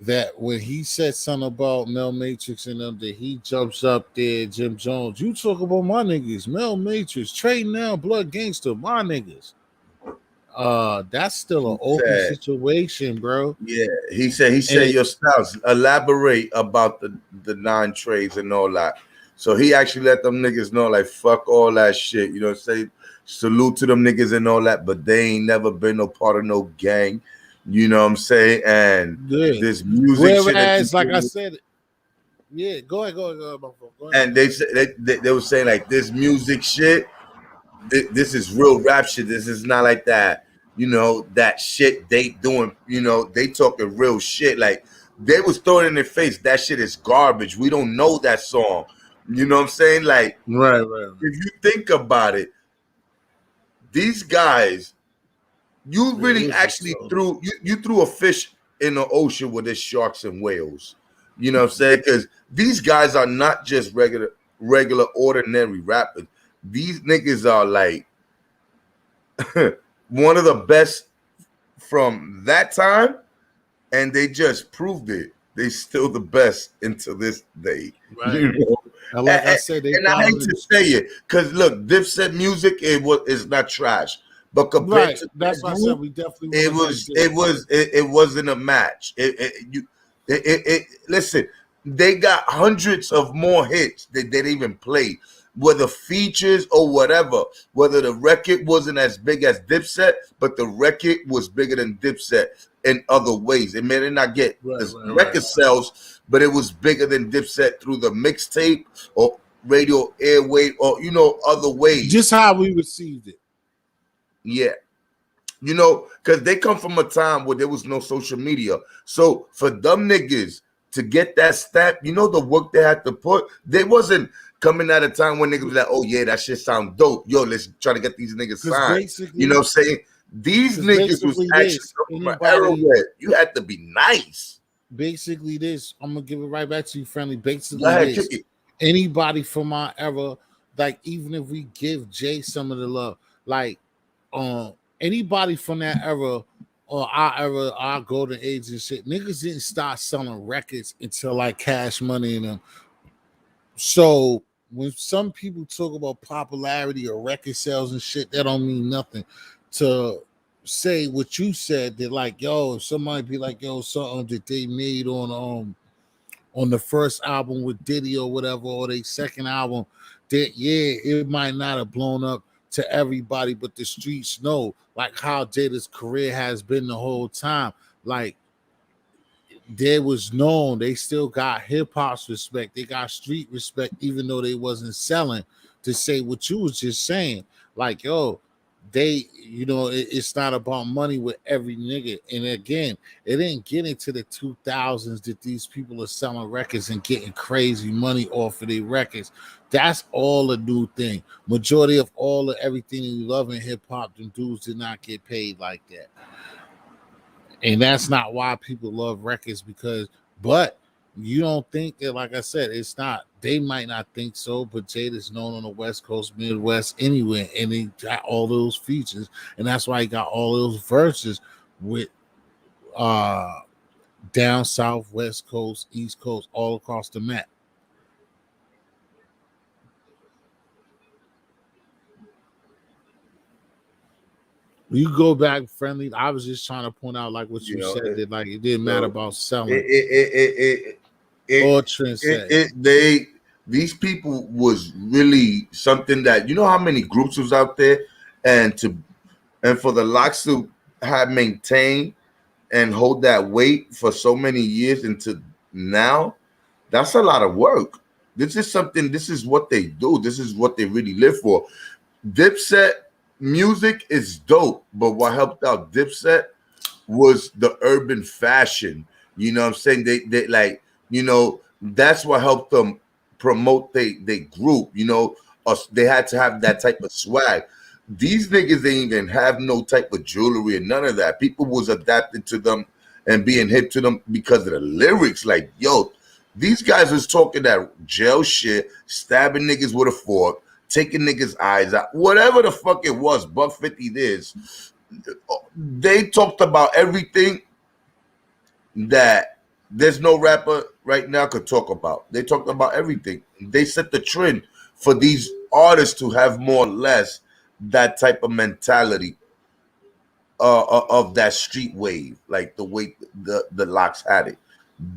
that when he said something about Mel Matrix and them, that he jumps up there, Jim Jones, you talk about my niggas, Mel Matrix, Trey Now, Blood Gangster, my niggas. That's still an open situation, bro. Yeah, he said your styles. Elaborate about the 9 trades and all that. So he actually let them niggas know, like, fuck all that shit. Say salute to them niggas and all that, but they ain't never been no part of no gang. You know what I'm saying? And Yeah. this music shit that you Whereas, like I do, said, yeah, go ahead, my fault. Go ahead. and they were saying like this music shit, this is real rap shit. This is not like that, that shit they doing. They talking real shit. Like they was throwing in their face. That shit is garbage. We don't know that song. You know what I'm saying? Like Right. if you think about it, these guys, you Yeah, it really was just actually so. you threw a fish in the ocean with the sharks and whales. You know what I'm saying? Because these guys are not just regular ordinary rappers. These niggas are like one of the best from that time, and they just proved it. They still the best until this day. Right. You know? And like I And, said, they and I hate following to it. say it, because look, Dipset music is not trash, but compared Right. to That's that why I said group, we definitely want it to make was this. it was it wasn't a match. Listen, they got hundreds of more hits that they didn't even play, whether features or whatever. Whether the record wasn't as big as Dipset, but the record was bigger than Dipset in other ways. It may not get the Right. record sales, but it was bigger than Dipset through the mixtape or radio airway or other Just ways. how we received it. Yeah. Because they come from a time where there was no social media. So for them niggas to get that stamp, the work they had to put, they wasn't coming at a time when niggas was like, oh yeah, that shit sound dope. Yo, let's try to get these niggas Because signed. You know basically, what I'm saying? These niggas was actually this come from an era where you had to be nice. basically this, I'm gonna give it right back to you, friendly. Go Basically, ahead, this kick it. anybody from our era, like even if we give Jay some of the love, like anybody from that era or our golden age and shit, niggas didn't start selling records until like Cash Money and them. So when some people talk about popularity or record sales and shit, that don't mean nothing. To say what you said, that like, yo, if somebody be like, yo, something that they made on the first album with Diddy or whatever, or their second album, that yeah, it might not have blown up to everybody, but the streets know, like how Jada's career has been the whole time. Like there was known, they still got hip hop's respect, they got street respect, even though they wasn't selling. To say what you was just saying, like yo, it's not about money with every nigga. And again, it didn't get into the 2000s that these people are selling records and getting crazy money off of their records. That's all a new thing. Majority of all of everything you love in hip hop, them dudes did not get paid like that. And that's not why people love records, because but you don't think that, like I said, it's not, they might not think so, but Jada's known on the West Coast, Midwest, anywhere, and he got all those features, and that's why he got all those verses with uh down south, West Coast, East Coast, all across the map. You go back, friendly. I was just trying to point out, like what You you know, said, that like it didn't matter so about it selling it it it or it, trendsetting. it they these people was really something that, how many groups was out there, and for the locks to have maintained and hold that weight for so many years into now, that's a lot of work. This is what they do. This is what they really live for. Dipset music is dope, but what helped out Dipset was the urban fashion. You know what I'm saying? They like, that's what helped them promote they group, us. They had to have that type of swag. These niggas ain't even have no type of jewelry and none of that. People was adapted to them and being hip to them because of the lyrics. Like, yo, these guys was talking that jail shit, stabbing niggas with a fork, taking niggas' eyes out, whatever the fuck it was, buck 50 this. They talked about everything that there's no rapper right now could talk about. They talked about everything. They set the trend for these artists to have more or less that type of mentality of that street wave, like the way the locks had it.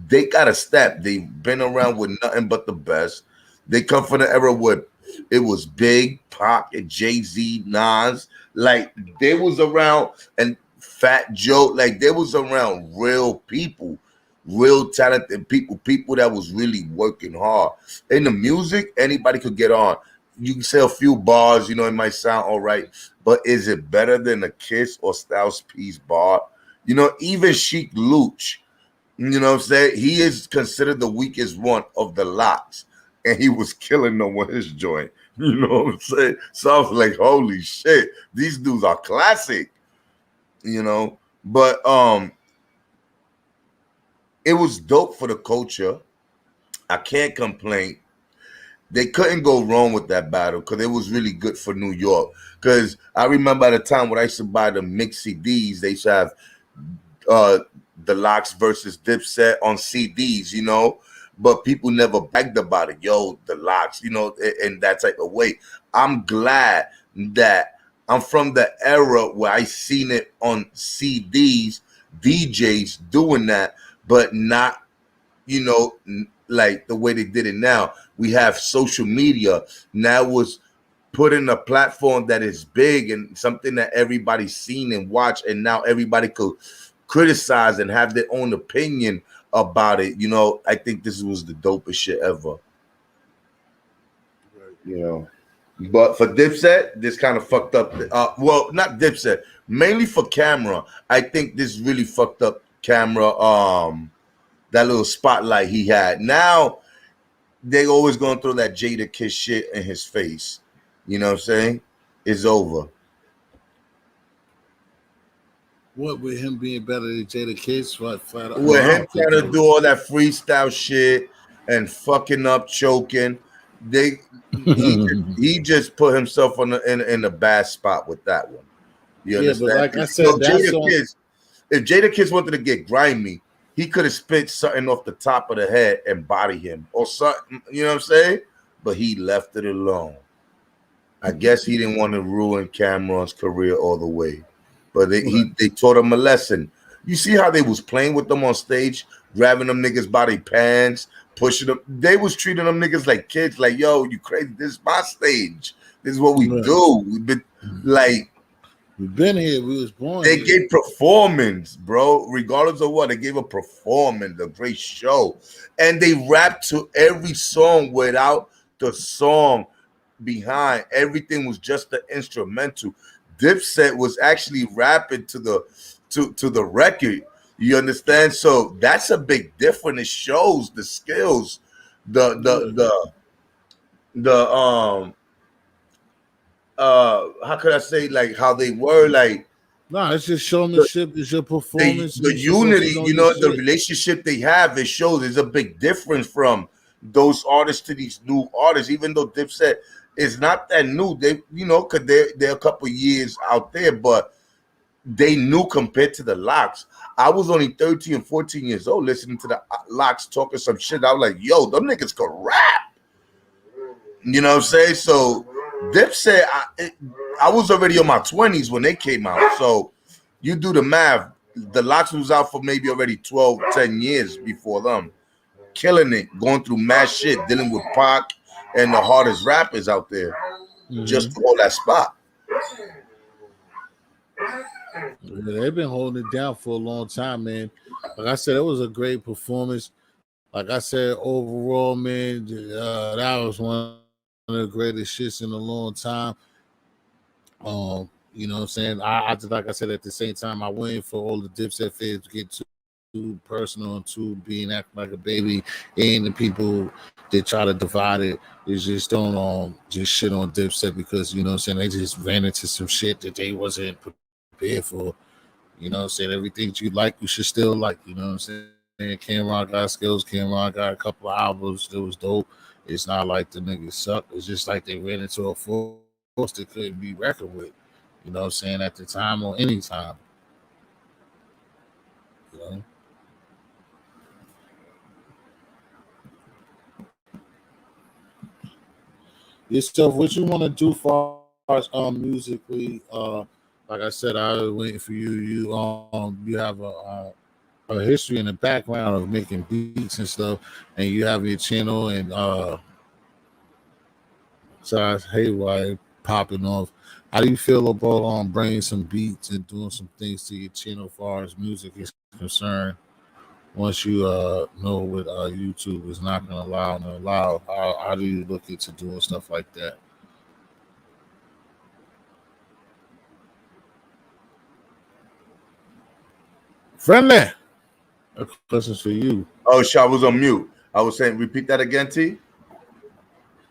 They got a step. They've been around with nothing but the best. They come from the era where it was Big, Pac, and Jay-Z, Nas. Like they was around, and Fat Joe, like they was around real people, real talented people, people that was really working hard. In the music, anybody could get on. You can say a few bars, you know, it might sound all right, but is it better than a Kiss or Styles P's bar? You know, even Sheik Luch, you know what I'm saying? He is considered the weakest one of the lots, and he was killing them with his joint. You know what I'm saying? So I was like, holy shit, these dudes are classic, you know. But it was dope for the culture. I can't complain. They couldn't go wrong with that battle because it was really good for New York. Because I remember at the time when I used to buy the mix CDs, they used to have uh the Locks versus Dipset on CDs, you know, but people never bragged about it. Yo, the Locks, you know, in that type of way. I'm glad that I'm from the era where I seen it on CDs, DJs doing that, but not, you know, like the way they did it now. We have social media now, was put in a platform that is big and something that everybody's seen and watched, and now everybody could criticize and have their own opinion about it. You know, I think this was the dopest shit ever. You know, but for Dipset, this kind of fucked up. Well, not Dipset, mainly for Camera. I think this really fucked up Camera. That little spotlight he had. Now they always gonna throw that Jada Kiss shit in his face. You know what I'm saying? It's over. What with him being better than Jada Kiss? What flat out? With Well, I him don't think trying that to do all that freestyle shit and fucking up, choking, they he just put himself in a bad spot with that one. You yeah, but understand? like I So said, that's Jada on. Kiss, if Jada Kiss wanted to get grimy, he could have spit something off the top of the head and body him or something. You know what I'm saying? But he left it alone. I guess he didn't want to ruin Cameron's career all the way, but they taught him a lesson. You see how they was playing with them on stage, grabbing them niggas by their pants, pushing them. They was treating them niggas like kids. Like, yo, you crazy? This is my stage. This is what we Right. do. We've been like, We've been here. We was born they here. gave performance, bro. Regardless of what, they gave a performance, a great show, and they rapped to every song without the song behind. Everything was just the instrumental. Dipset was actually rapping to the record. You understand? So that's a big difference. It shows the skills, the how could I say, like how they were, like No, it's just the, showmanship. It's your performance. the You're supposed to unity, know you your know, the shit. relationship they have, it shows. There's a big difference from those artists to these new artists. Even though Dipset is not that new, they, you know, because they're a couple years out there, but they knew compared to the Locks. I was only 13 and 14 years old listening to the Locks talking some shit. I was like, yo, them niggas could rap. You know what I'm saying? So Dipset, I was already in my 20s when they came out. So you do the math. The Locks was out for maybe already 12, 10 years before them. Killing it, going through mad shit, dealing with Pac and the hardest rappers out there just to hold that spot. Yeah, they've been holding it down for a long time, man. Like I said, it was a great performance. Like I said, overall, man, that was one of the greatest shits in a long time. You know what I'm saying? I just, like I said, at the same time, I went for all the Dipset fans to get too personal and too being acting like a baby, and the people that try to divide it is just don't just shit on Dipset because, you know what I'm saying, they just ran into some shit that they wasn't prepared for. You know what I'm saying? Everything you like, you should still like. You know what I'm saying? Cameron got skills. Cameron got a couple of albums that was dope. It's not like the niggas suck. It's just like they ran into a force they couldn't be reckoned with. You know what I'm saying? At the time or any time. You know? Yourself, what you want to do for us musically? Like I said, I was waiting for you. You have a history in the background of making beats and stuff, and you have your channel and Size Haywire popping off. How do you feel about bringing some beats and doing some things to your channel as far as music is concerned? Once you know what YouTube is not going to allow, how do you look into doing stuff like that? Friendly, a question for you. Oh, shit, I was on mute. I was saying, repeat that again, T.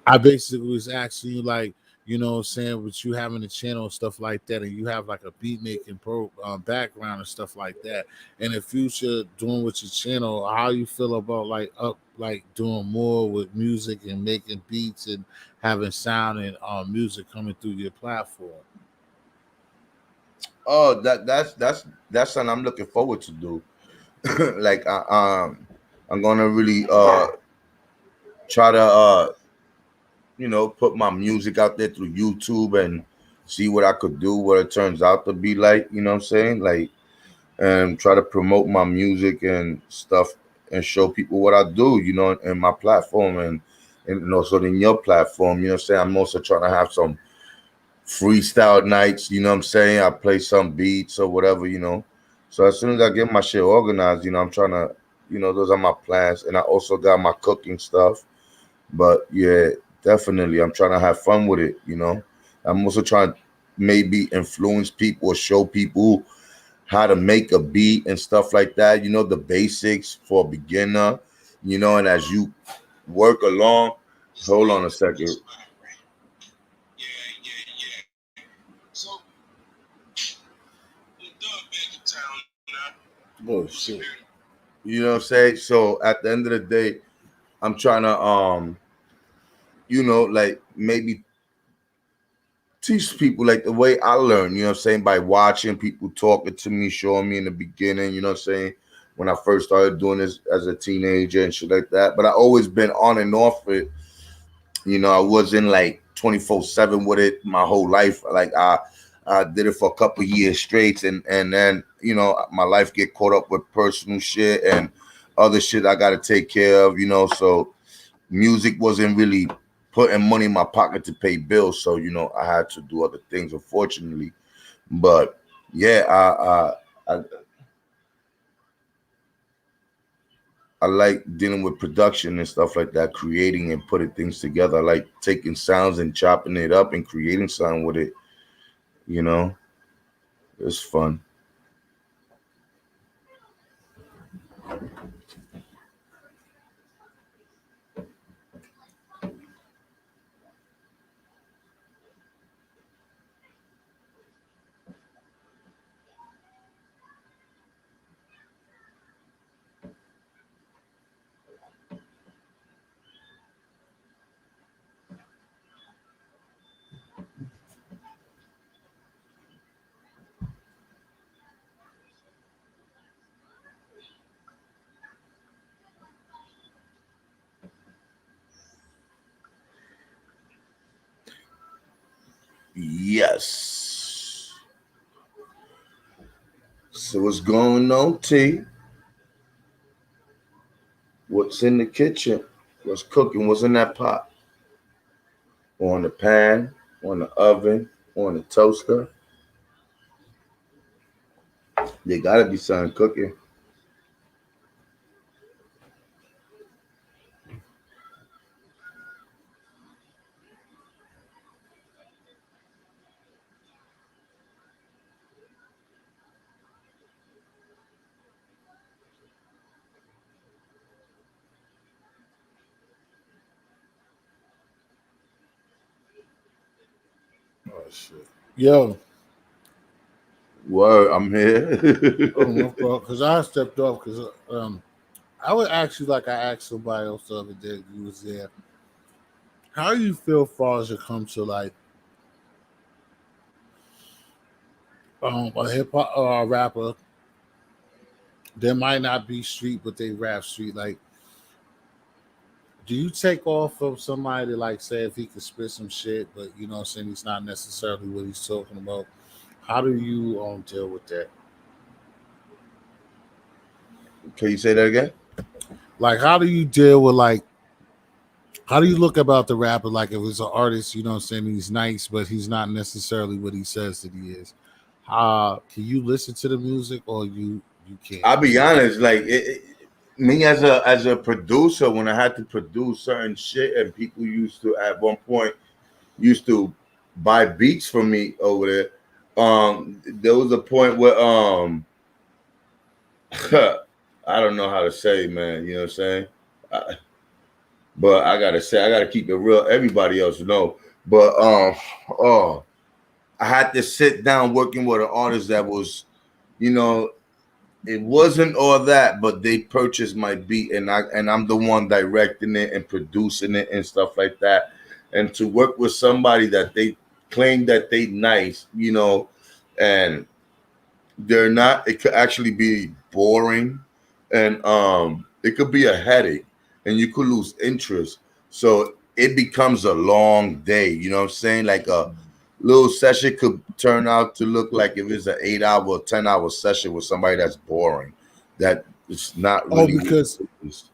I basically was asking you, like, what I'm saying, with you having a channel and stuff like that, and you have like a beat making background and stuff like that. In the future, doing with your channel, how you feel about like doing more with music and making beats and having sound and music coming through your platform? Oh, that's something I'm looking forward to do. Like, I'm gonna really try to put my music out there through YouTube and see what I could do, what it turns out to be like. You know what I'm saying? Like, and try to promote my music and stuff and show people what I do. In my platform and also in your platform. You know what I'm saying? I'm also trying to have some freestyle nights. You know what I'm saying? I play some beats or whatever. So as soon as I get my shit organized, I'm trying to, those are my plans. And I also got my cooking stuff. But yeah, definitely, I'm trying to have fun with it. I'm also trying to maybe influence people or show people how to make a beat and stuff like that. The basics for a beginner. And as you work along, hold on a second. Oh shit! You know what I'm saying? So at the end of the day, I'm trying to like maybe teach people like the way I learn, you know what I'm saying, by watching people talking to me, showing me in the beginning, you know what I'm saying, when I first started doing this as a teenager and shit like that. But I always been on and off it. I wasn't like 24/7 with it my whole life. Like I did it for a couple years straight, and then my life get caught up with personal shit and other shit I got to take care of. So music wasn't really putting money in my pocket to pay bills. So I had to do other things, unfortunately. But yeah, I like dealing with production and stuff like that, creating and putting things together. I like taking sounds and chopping it up and creating sound with it. You know, it's fun. Yes. So what's going on, T? What's in the kitchen? What's cooking? What's in that pot? On the pan? On the oven? On the toaster? There gotta be something cooking. Oh shit! Yo, Word, I'm oh my here. fault, because I stepped off because I would ask you like I asked somebody else the other day who was there. How do you feel far as it comes to like a hip hop or a rapper that might not be street but they rap street? Like, do you take off from somebody to like say if he could spit some shit, but what I'm saying, he's not necessarily what he's talking about? How do you deal with that? Can you say that again? Like, how do you deal with like How do you look about the rapper? Like if it's an artist, you know what I'm saying, he's nice, but he's not necessarily what he says that he is. Can you listen to the music or you can't? I'll be honest, like me as a producer, when I had to produce certain shit, and people used to at one point used to buy beats from me over there. There was a point where I don't know how to say, man. You know what I'm saying? I, but I gotta say, I gotta keep it real. Everybody else know, but oh, I had to sit down working with an artist that was, you know, it wasn't all that, but they purchased my beat, and I'm the one directing it and producing it and stuff like that. And to work with somebody that they claim that they nice, and they're not, it could actually be boring, and it could be a headache, and you could lose interest. So it becomes a long day. You know what I'm saying? Like a little session could turn out to look like if it's an 8 hour, 10 hour session with somebody that's boring, that it's not Oh, really. because this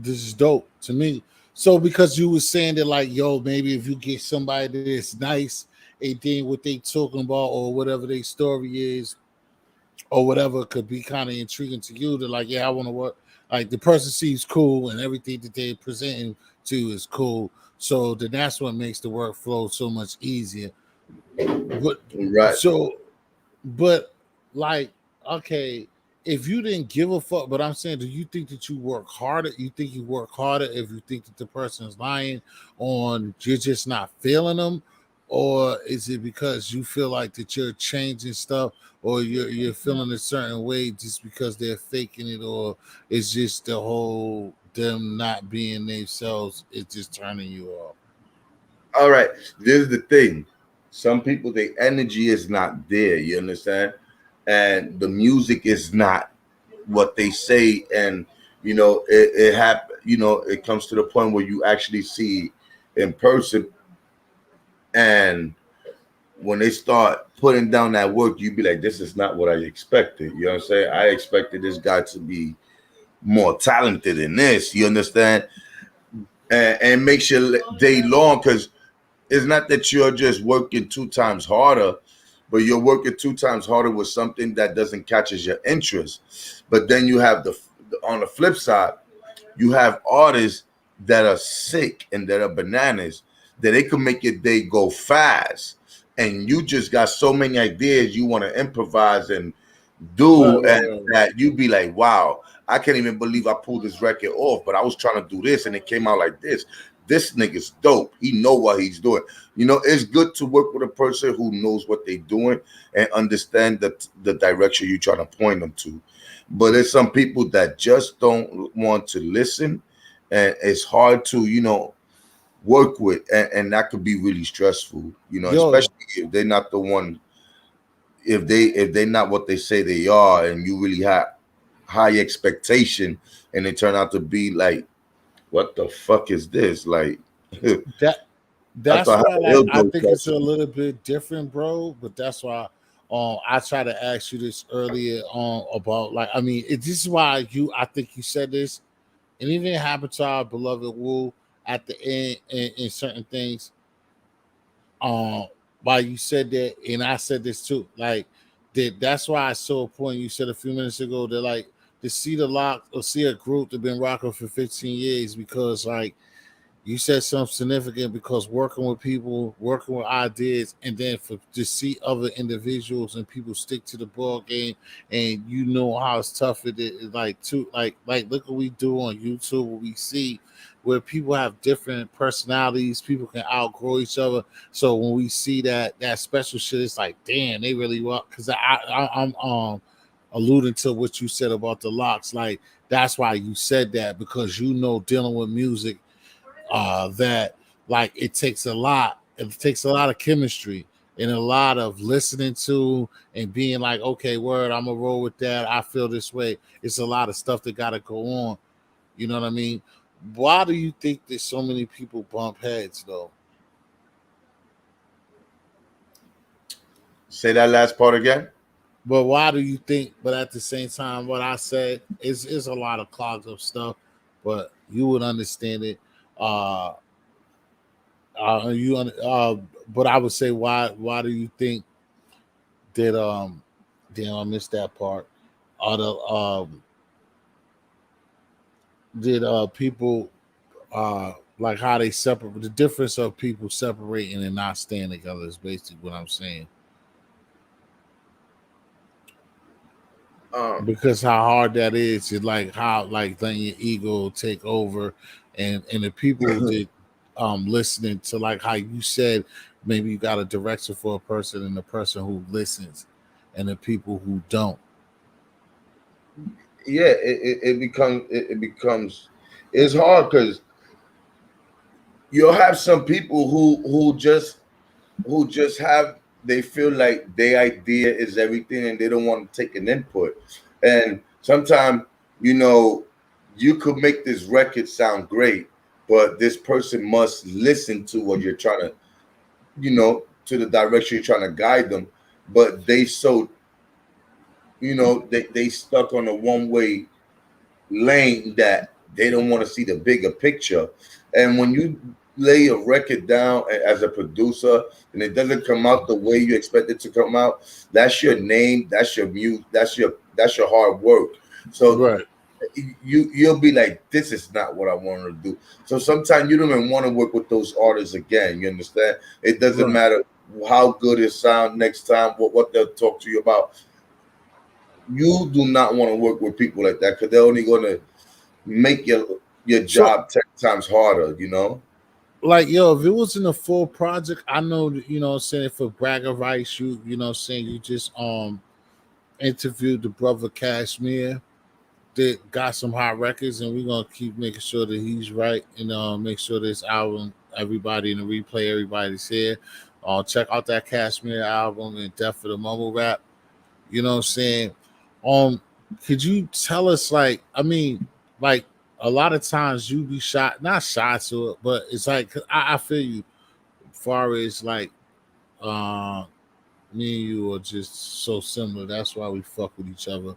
is dope to me. So because you was saying that like, yo, maybe if you get somebody that's nice, and then what they talking about or whatever their story is, or whatever could be kind of intriguing to you. To like, yeah, I want to work. Like the person seems cool and everything that they're presenting to is cool. So then that's what makes the workflow so much easier. But Right. so but like, okay, if you didn't give a fuck, but I'm saying, do you think that you work harder? You think you work harder if you think that the person is lying on you're just not feeling them, or is it because you feel like that you're changing stuff, or you're feeling a certain way just because they're faking it, or it's just the whole them not being themselves is just turning you off? All right. This is the thing. Some people, the energy is not there. You understand? And the music is not what they say, and it comes to the point where you actually see in person, and when they start putting down that work, you be like, this is not what I expected. You know what I'm saying? I expected this guy to be more talented than this. You understand? And makes your day long, because it's not that you're just working 2 times harder, but you're working 2 times harder with something that doesn't catches your interest. But then you have on the flip side, you have artists that are sick and that are bananas, that they can make your day go fast, and you just got so many ideas you want to improvise and Right, do, right, and right. that you be like, wow, I can't even believe I pulled this record off, but I was trying to do this and it came out like this. This nigga's dope. He know what he's doing. It's good to work with a person who knows what they're doing and understand the direction you're trying to point them to. But there's some people that just don't want to listen, and it's hard to work with, and that could be really stressful. Yo, Especially if they're not the one, if they're not what they say they are, and you really have high expectation, and they turn out to be like, what the fuck is this? Like, that I that's thought why, how like, ill I those think it's a person. little bit different, bro. But that's why I tried to ask you this earlier about, like, I mean, this is why I think you said this, and even it happened to our beloved Wu at the end in certain things. um why you said that, and I said this too, like, that's why I saw a point you said a few minutes ago that, like, to see the lock or see a group that been rocking for 15 years, because like you said something significant, because working with people, working with ideas, and then for to see other individuals and people stick to the ball game, and you know how it's tough it is, like, to like look what we do on YouTube, what we see where people have different personalities, people can outgrow each other. So when we see that special shit, it's like, damn, they really want. Because I'm alluding to what you said about the locks, like that's why you said that, because dealing with music, that, like, it takes a lot of chemistry and a lot of listening to and being like, okay, word, I'm gonna roll with that, I feel this way. It's a lot of stuff that gotta go on, you know what I mean? Why do you think that so many people bump heads though? Say that last part again. But why do you think, but at the same time, what I said is a lot of clogged up stuff, but you would understand it. Uh, you but I would say why do you think that damn I missed that part. Are the did people like how they separate the difference of people separating and not staying together is basically what I'm saying. Um, Because how hard that is, it's like how like letting your ego take over, and the people that listening to like how you said maybe you got a direction for a person and the person who listens and the people who don't. yeah, it becomes it's hard because you'll have some people who just have they feel like their idea is everything and they don't want to take an input. And sometimes, you know, you could make this record sound great, but this person must listen to what you're trying to, to the direction you're trying to guide them. But they so, they stuck on a one-way lane that they don't want to see the bigger picture. And when you lay a record down as a producer and it doesn't come out the way you expect it to come out, that's your name, that's your mute, that's your hard work. So Right. you'll be like, this is not what I wanted to do. So sometimes you don't even want to work with those artists again. You understand? It doesn't Right. matter how good it sound next time, what they'll talk to you about. You do not want to work with people like that because they're only going to make your So job 10 times harder. like yo, if it wasn't a full project, I know that, what I'm saying, for bragging rights, you know what I'm saying, you just interviewed the brother Cashmere that got some hot records, and we're gonna keep making sure that he's right and make sure this album, everybody in the replay, everybody's here. Check out that Cashmere album and Death of the Mumble Rap. You know what I'm saying? Um, could you tell us, like, I mean, like a lot of times you be shot, not shot to it, but it's like I feel you. Far as like, uh, me and you are just so similar. That's why we fuck with each other.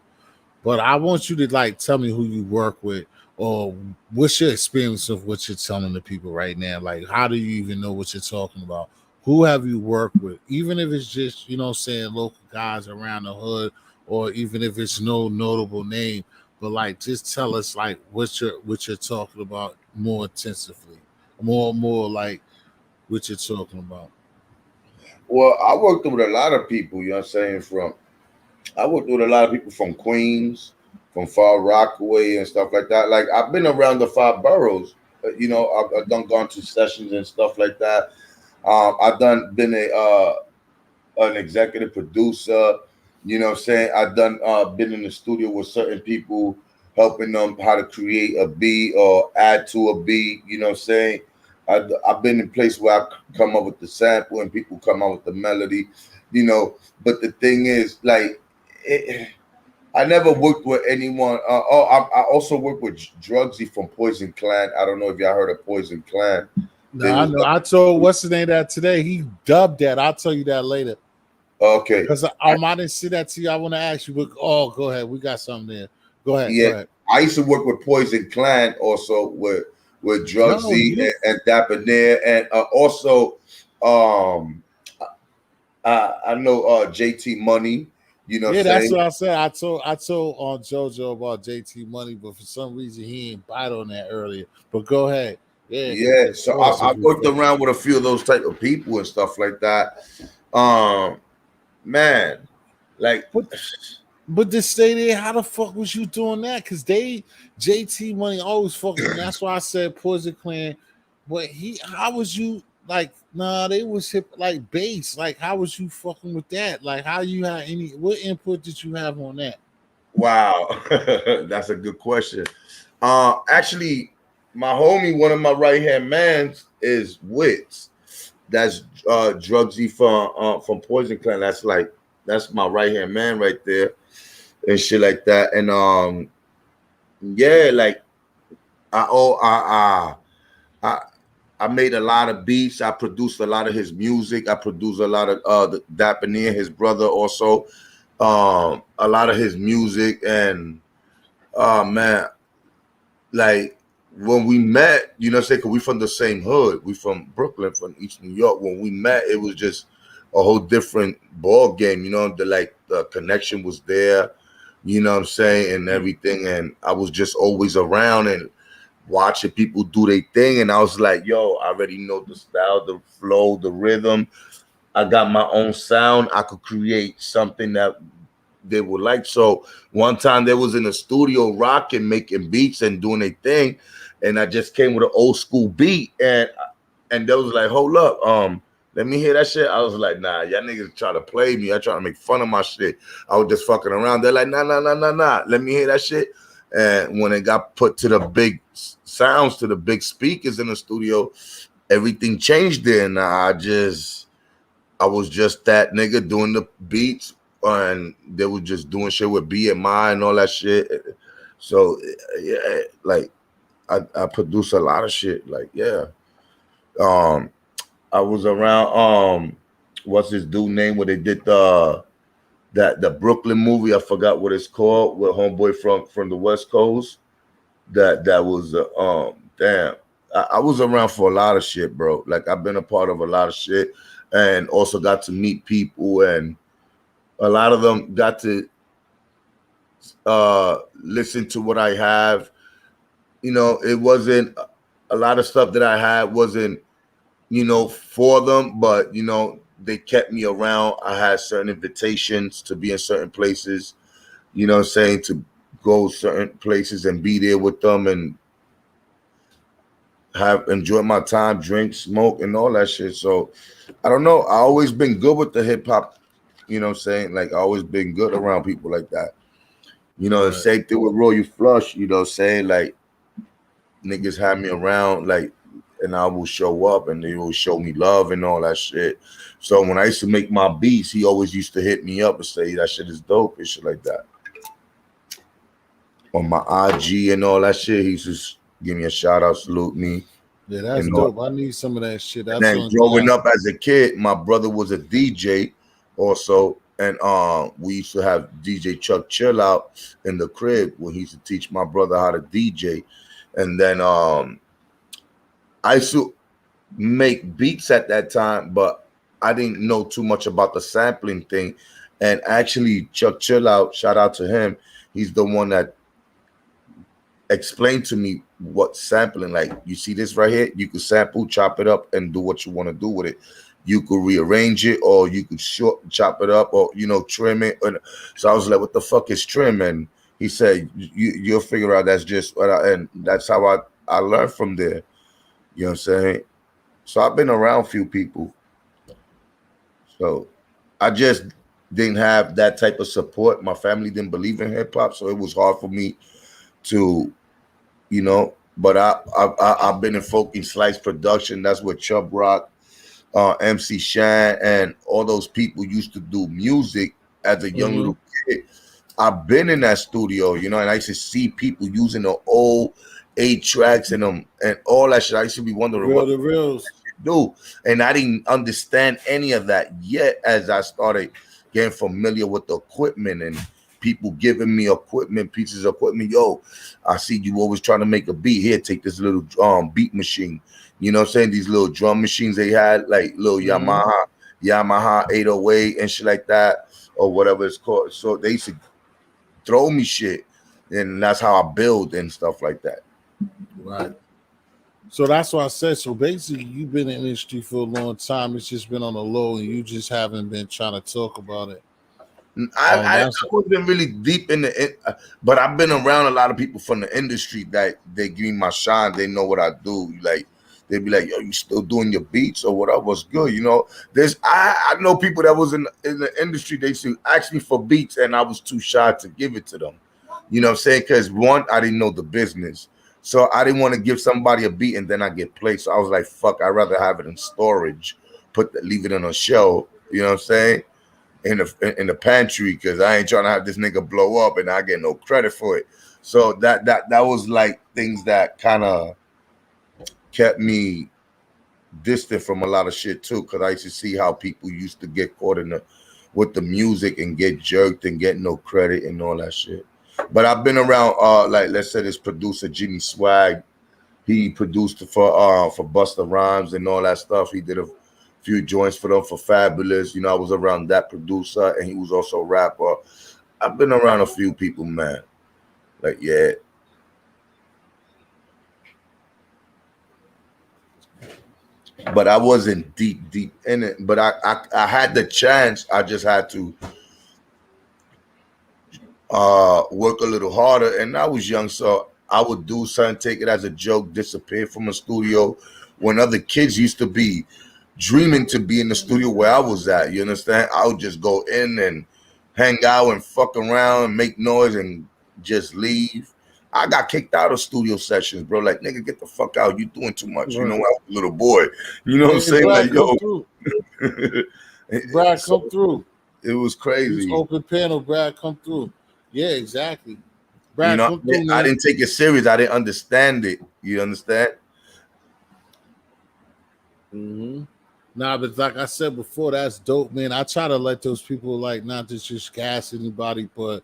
But I want you to like tell me who you work with, or what's your experience of what you're telling the people right now. Like, how do you even know what you're talking about? Who have you worked with? Even if it's just, saying local guys around the hood, or even if it's no notable name, but like just tell us like what you're talking about more intensively, more like what you're talking about. Well, I worked with a lot of people, you know what I'm saying, I worked with a lot of people from Queens, from Far Rockaway and stuff like that. Like I've been around the five boroughs. I've done gone to sessions and stuff like that. I've done been an executive producer. You know what I'm saying? I've done been in the studio with certain people, helping them how to create a beat or add to a beat. You know what I'm saying? I've been in place where I come up with the sample and people come up with the melody. But the thing is, like, I never worked with anyone. I also worked with Drugsy from Poison Clan. I don't know if y'all heard of Poison Clan. No, They I was know. I told what's the name that today. He dubbed that. I'll tell you that later. okay. Because I didn't see that to you. I want to ask you, but go ahead. We got something there. Go ahead. Go Yeah, ahead. I used to work with Poison Clan also with No, Drugsy you. and Dapper Nair, and also um I know JT Money. You know what I'm Yeah, that's saying? what I said. I told on JoJo about JT Money, but for some reason he ain't bite on that earlier. But go ahead. Yeah, Yeah, of so course. I If you worked fuck. around with a few of those type of people and stuff like that. Um, man, like But but to stay there, how the fuck was you doing that? Because JT Money always fucked with me. That's why I said Poison Clan. But how was you like? Nah, they was hip like bass. Like, how was you fucking with that? Like, how you had what input did you have on that? wow, that's a good question. Actually, my homie, one of my right hand mans is Wits. That's Drugsy from Poison Clan. That's my right hand man right there and shit like that. And yeah, like I oh I I made a lot of beats. I produced a lot of his music. I produced a lot of the Dapper, his brother, also a lot of his music. And man, like when we met, you know, say, cause we from the same hood, we from Brooklyn, from East New York. When we met, it was just a whole different ball game. You know, the connection was there. You know what I'm saying, and everything. And I was just always around and watching people do their thing. And I was like, yo, I already know the style, the flow, the rhythm. I got my own sound. I could create something that they would like. So one time they was in the studio rocking, making beats and doing a thing, and I just came with an old school beat, and they was like, hold up, let me hear that shit. I was like, nah, y'all niggas try to play me. I try to make fun of my shit. I was just fucking around. They're like, nah. Let me hear that shit. And when it got put to the big sounds, to the big speakers in the studio, everything changed there. And I was just that nigga doing the beats, and they were just doing shit with BMI and all that shit. So yeah, like I produce a lot of shit. Like, yeah. Um I was around what's this dude name where they did the Brooklyn movie. I forgot what it's called, with homeboy from the West Coast. That was damn. I was around for a lot of shit, bro. Like, I've been a part of a lot of shit, and also got to meet people, and a lot of them got to listen to what I have. You know, it wasn't a lot of stuff that I had wasn't, you know, for them, but you know, they kept me around. I had certain invitations to be in certain places, you know what I'm saying, to go certain places and be there with them and have enjoy my time, drink, smoke, and all that shit. So I don't know. I always been good with the hip hop, you know what I'm saying? Like, I always been good around people like that. You know, the Right. same thing with Royal Flush, you know what I'm saying? Like, niggas had me around, like, and I will show up and they will show me love and all that shit. So when I used to make my beats, he always used to hit me up and say that shit is dope and shit like that. On my IG and all that shit, he used to give me a shout out, salute me, Yeah, that's and all. dope. I need some of that shit. And That's the then only thing growing up as a kid, my brother was a DJ also, and we used to have DJ Chuck Chill Out in the crib when he used to teach my brother how to DJ. And then I used to make beats at that time, but I didn't know too much about the sampling thing. And actually, Chuck Chill Out, shout out to him. He's the one that explained to me what sampling, like, you see this right here, you could sample, chop it up, and do what you want to do with it. You could rearrange it, or you could chop it up, or, you know, trim it. And so I was like, what the fuck is trim? And he said, you'll figure out that's just what and that's how I learned from there. You know what I'm saying? So I've been around few people. So I just didn't have that type of support. My family didn't believe in hip hop, so it was hard for me to, you know. But I've been in Folk and Slice production. That's where Chubb Rock, MC Shan, and all those people used to do music as a young hmm little kid. I've been in that studio, you know, and I used to see people using the old 8 tracks and them and all that shit. I used to be wondering real what to reals. do. And I didn't understand any of that yet as I started getting familiar with the equipment and people giving me equipment, pieces of equipment. Yo, I see you always trying to make a beat. Here, take this little beat machine. You know what I'm saying? These little drum machines they had, like little hmm Yamaha 808 and shit like that, or whatever it's called. So they used to throw me shit. And that's how I build and stuff like that. Right. So that's what I said. So basically, you've been in the industry for a long time. It's just been on the low, and you just haven't been trying to talk about it. I That's wasn't really deep in but I've been around a lot of people from the industry that they give me my shine. They know what I do. Like, they be like, "Yo, you still doing your beats or whatever? Was good." You know, I know people that was in the industry. They used to ask me for beats, and I was too shy to give it to them. You know what I'm saying? Because one, I didn't know the business, so I didn't want to give somebody a beat and then I get played. So I was like, "Fuck, I'd rather have it in storage, leave it on a shelf." You know what I'm saying? In the pantry, because I ain't trying to have this nigga blow up and I get no credit for it. So that was like things that kind of kept me distant from a lot of shit too, because I used to see how people used to get caught in with the music and get jerked and get no credit and all that shit. But I've been around, like, let's say this producer Jimmy Swag. He produced for Busta Rhymes and all that stuff. He did a few joints for them for Fabulous. I was around that producer, and he was also a rapper. I've been around a few people, man. Like, yeah. But I wasn't deep in it. But I had the chance. I just had to work a little harder. And I was young, so I would do something, take it as a joke, disappear from a studio when other kids used to be dreaming to be in the studio where I was at. You understand? I would just go in and hang out and fuck around and make noise and just leave. I got kicked out of studio sessions, bro. Like, nigga, get the fuck out. You doing too much. When I Right. was a little boy. You know what I'm Hey, saying? Brad, Like, come yo. through. Brad, So come through. it was Use crazy. open panel. Brad, come through. Yeah, exactly. Brad, come through, I man. didn't take it serious. I didn't understand it. You understand? Hmm. Nah, but like I said before, that's dope, man. I try to let those people like not to just gas anybody, but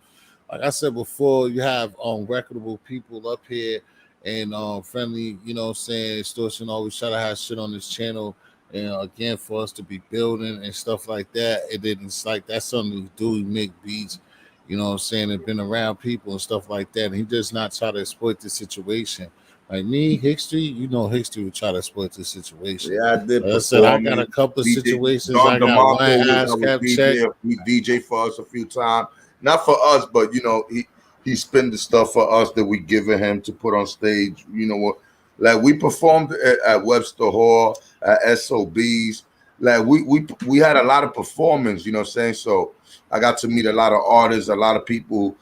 like I said before, you have reputable people up here and friendly, what I'm saying, extortion always try to have shit on this channel. And again, for us to be building and stuff like that, and then it's like that's something to do. We make beats, what I'm saying, and been around people and stuff like that. And he does not try to exploit the situation. Like me, History, History would try to exploit the situation. Yeah, I did Like I said, I got performing. a couple of DJ situations. Don I got one DeMarco was our ASCAP check. DJ. He DJ for us a few times. Not for us, but he spent the stuff for us that we given him to put on stage. You know what? Like we performed at Webster Hall, at SOBs. Like we had a lot of performance. You know what I'm saying? So I got to meet a lot of artists, a lot of people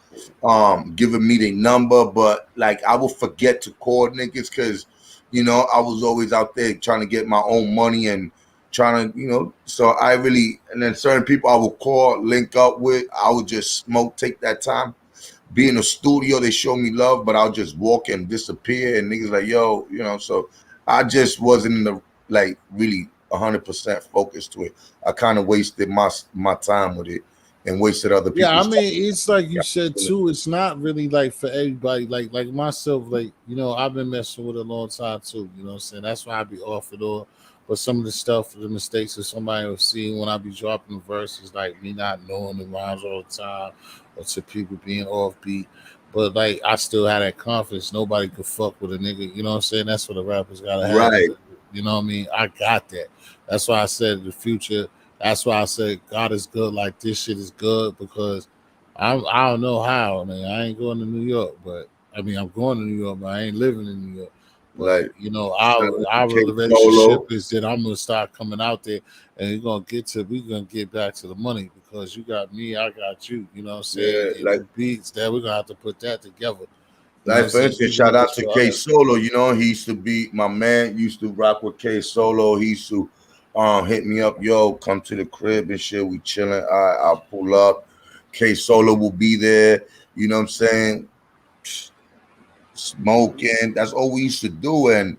giving me their number, but like I will forget to call niggas because I was always out there trying to get my own money and trying to, so I really, and then certain people I would call, link up with, I would just smoke, take that time, be in the studio, they show me love, but I'll just walk and disappear, and niggas like, yo, so I just wasn't in the, like, really 100% focused to it. I kind of wasted my time with it and wasted other Yeah, I people's time. mean, it's like you said too. It's not really like for everybody. Like myself, like I've been messing with it a long time too. You know what I'm saying? That's why I be off it all. But some of the stuff, the mistakes that somebody will see when I be dropping verses, like me not knowing the rhymes all the time, or to people being offbeat. But like I still had that confidence. Nobody could fuck with a nigga. You know what I'm saying? That's what the rappers gotta have. Right. You know what I mean? I got that. That's why I said the future. That's why I said God is good. Like this shit is good because I don't know how. I mean, I ain't going to New York, but I mean I'm going to New York, but I ain't living in New York. But Like, our K relationship Solo. is that I'm gonna start coming out there, and we're gonna get back to the money because you got me, I got you. You know what I'm saying? Yeah, And like the beats that we're gonna have to put that together. You know what Like I'm for saying? instance, Even shout if out it's to for K us. Solo. He used to be my man. Used to rock with K Solo. He used to hit me up, yo, come to the crib and shit. We chilling. I'll pull up. K Solo will be there. You know what I'm saying? Smoking. That's all we used to do. And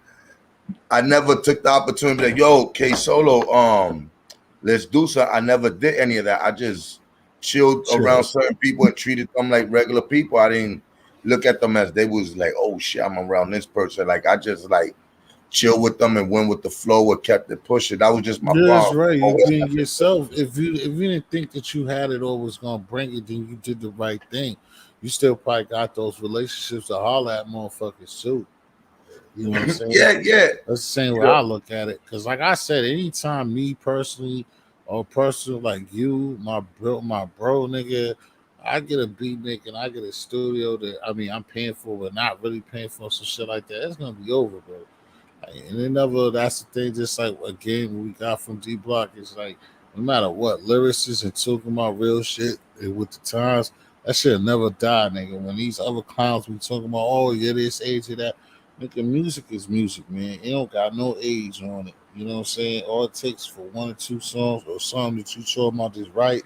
I never took the opportunity to, like, yo, K Solo, let's do something. I never did any of that. I just chilled around Chill. certain people and treated them like regular people. I didn't look at them as they was like, oh shit, I'm around this person. Like I just like chill with them and went with the flow or kept it pushing. That was just my Yeah, that's bond. right. You Always being kept it yourself. If you didn't think that you had it or was gonna bring it, then you did the right thing. You still probably got those relationships to holler at motherfuckers too. You know what I'm pushing. saying? Yeah, yeah. That's the same way Yeah. I look at it. Cause like I said, anytime me personally or person like you, my bro nigga, I get a beat making, I get a studio that I mean I'm paying for, but not really paying for some shit like that. It's gonna be over, bro. And it never. That's the thing. Just like a game we got from D Block is like, no matter what, lyricists and talking about real shit and with the times, that shit never die, nigga. When these other clowns be talking about, oh yeah, this age or that, nigga, music is music, man. It don't got no age on it. You know what I'm saying? All it takes for one or two songs or something that you talking about is right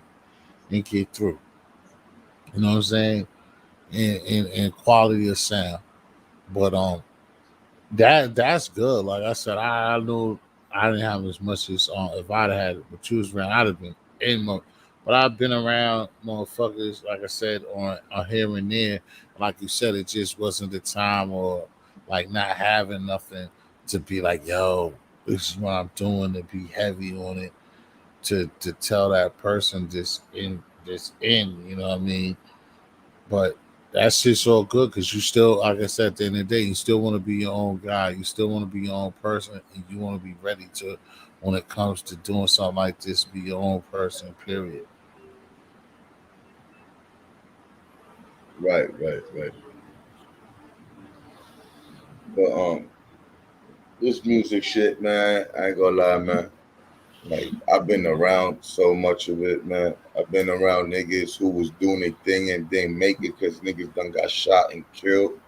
and get through. You know what I'm saying? And quality of sound. But that's good. Like I said, I know I didn't have as much as if I'd had it, but you was around, I'd have been in more. But I've been around motherfuckers, like I said, on here and there. Like you said, it just wasn't the time or like not having nothing to be like, yo, this is what I'm doing, to be heavy on it, to tell that person this in, you know what I mean? But that's just all good because you still, like I said, at the end of the day, you still want to be your own guy. You still want to be your own person, and you want to be ready to, when it comes to doing something like this, be your own person. Period. Right, right, right. But this music shit, man, I ain't gonna lie, man. Like I've been around so much of it, man. I've been around niggas who was doing their thing and didn't make it because niggas done got shot and killed.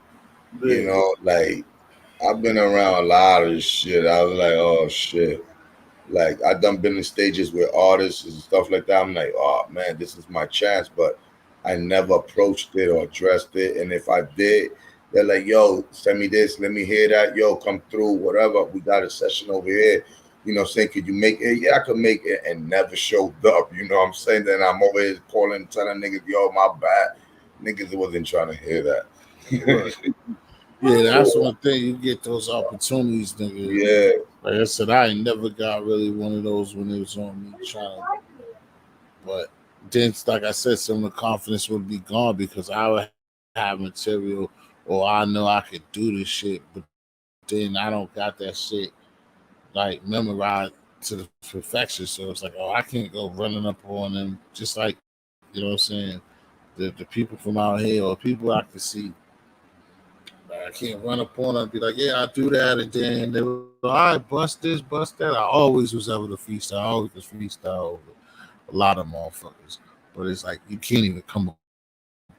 You Yeah. know, like I've been around a lot of shit. I was like, oh shit. Like I done been in stages with artists and stuff like that. I'm like, oh man, this is my chance, but I never approached it or addressed it. And if I did, they're like, yo, send me this, let me hear that. Yo, come through, whatever. We got a session over here. You know, saying, could you make it? Yeah, I could make it, and never showed up. You know what I'm saying? Then I'm always calling, telling niggas, yo, my bad. Niggas wasn't trying to hear Right. that. Yeah, that's So one thing. You get those opportunities, nigga. yeah, Like I said, I ain't never got really one of those when it was on me trying to. But then, like I said, some of the confidence would be gone because I would have material, or I know I could do this shit, but then I don't got that shit like memorized to the perfection. So it's like, oh, I can't go running up on them. Just like, you know what I'm saying, the people from out here or people I can see. Like, I can't run up on them and be like, yeah, I do that, and then they were, all right, bust this, bust that. I always was able to freestyle. I always was freestyle over a lot of motherfuckers. But it's like you can't even come up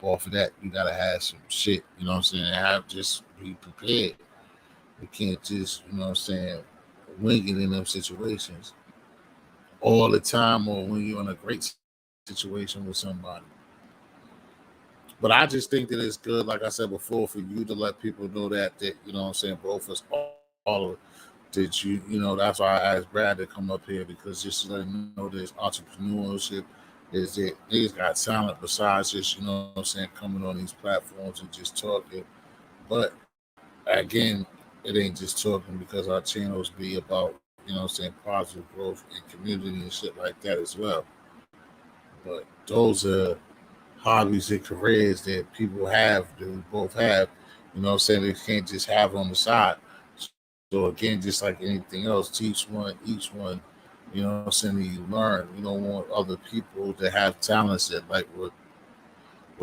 off of that. You gotta have some shit, you know what I'm saying? Have just be prepared. You can't just, you know what I'm saying, wing it in them situations all the time or when you're in a great situation with somebody. But I just think that it's good, like I said before, for you to let people know that you know what I'm saying, both us all that you know, that's why I asked Brad to come up here because just to let him know there's entrepreneurship, is that niggas got talent besides just, you know what I'm saying, coming on these platforms and just talking. But again, it ain't just talking because our channels be about, you know what I'm saying, positive growth and community and shit like that as well. But those are hobbies and careers that people have, that we both have, you know what I'm saying, they can't just have on the side. So again, just like anything else, teach one, each one, you know what I'm saying, you learn. You don't want other people to have talents that like what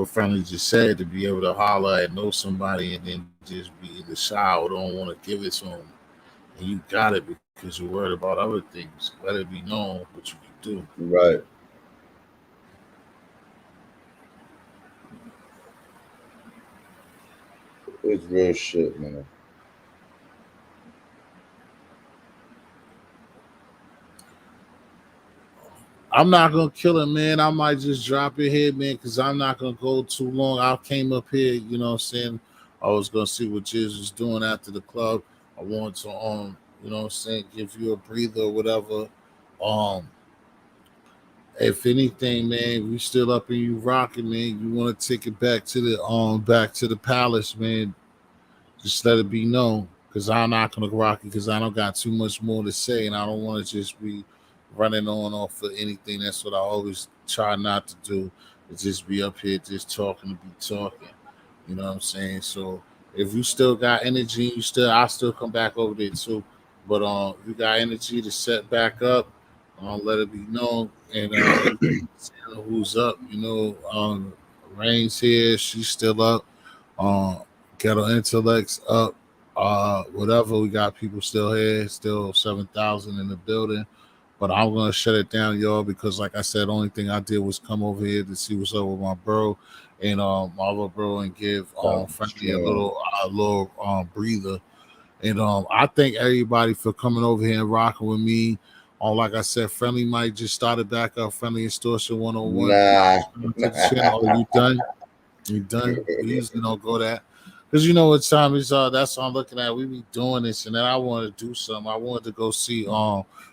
Friendly just said, to be able to holler and know somebody and then just be either shy or don't want to give it to them. And you got it because you're worried about other things. Let it be known what you can do. right. It's real shit, man. I'm not gonna kill it, man. I might just drop it here, man, because I'm not gonna go too long. I came up here, you know what I'm saying? I was gonna see what Jiz was doing after the club. I wanted to you know what I'm saying, give you a breather or whatever. Um, if anything, man, we still up and you rocking, man. You wanna take it back to the palace, man. Just let it be known, because I'm not gonna rock it because I don't got too much more to say, and I don't want to just be running on off of anything. That's what I always try not to do. Is just be up here just talking to be talking. You know what I'm saying? So if you still got energy, I still come back over there too. But if you got energy to set back up, let it be known. And who's up? You know, Rain's here. She's still up. Um, Ghetto Intellects up. Whatever. We got people still here. Still 7,000 in the building. But I'm gonna shut it down, y'all, because like I said, the only thing I did was come over here to see what's up with my bro and my other bro, and give Stop Friendly strong. a little breather. And I thank everybody for coming over here and rocking with me. Like I said, Friendly might just started back up. Friendly Extortion 101. Nah. To the channel. Oh, you done? You done? We usually don't go that. Because you know what time is that's what I'm looking at. We be doing this, and then I wanted to do something. I wanted to go see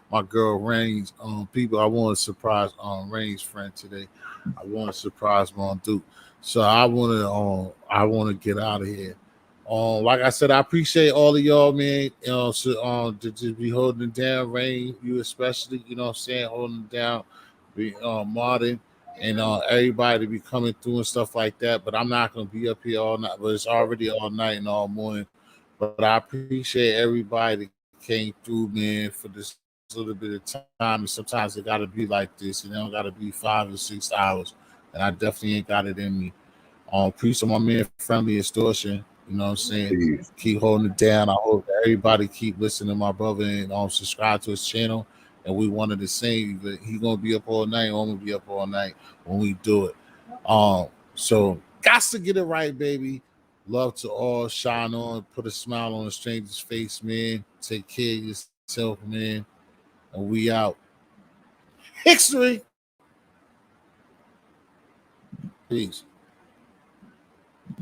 my girl Rain's people. I wanted to surprise Rain's friend today. I want to surprise Mon Duke. So I want to get out of here. Like I said, I appreciate all of y'all, man. So to just be holding it down, Rain, you especially, you know what I'm saying, holding it down, be Martin and everybody to be coming through and stuff like that. But I'm not gonna be up here all night, but it's already all night and all morning. But I appreciate everybody that came through, man, for this little bit of time. And sometimes it gotta be like this, you know, gotta be 5 or 6 hours. And I definitely ain't got it in me. Peace on my man, Friendly Extortion. You know what I'm saying? Peace. Keep holding it down. I hope that everybody keep listening to my brother and subscribe to his channel. And we wanted to sing. He gonna be up all night. I'm gonna be up all night when we do it. So got to get it right, baby. Love to all. Shine on. Put a smile on a stranger's face, man. Take care of yourself, man. And we out. History. Peace.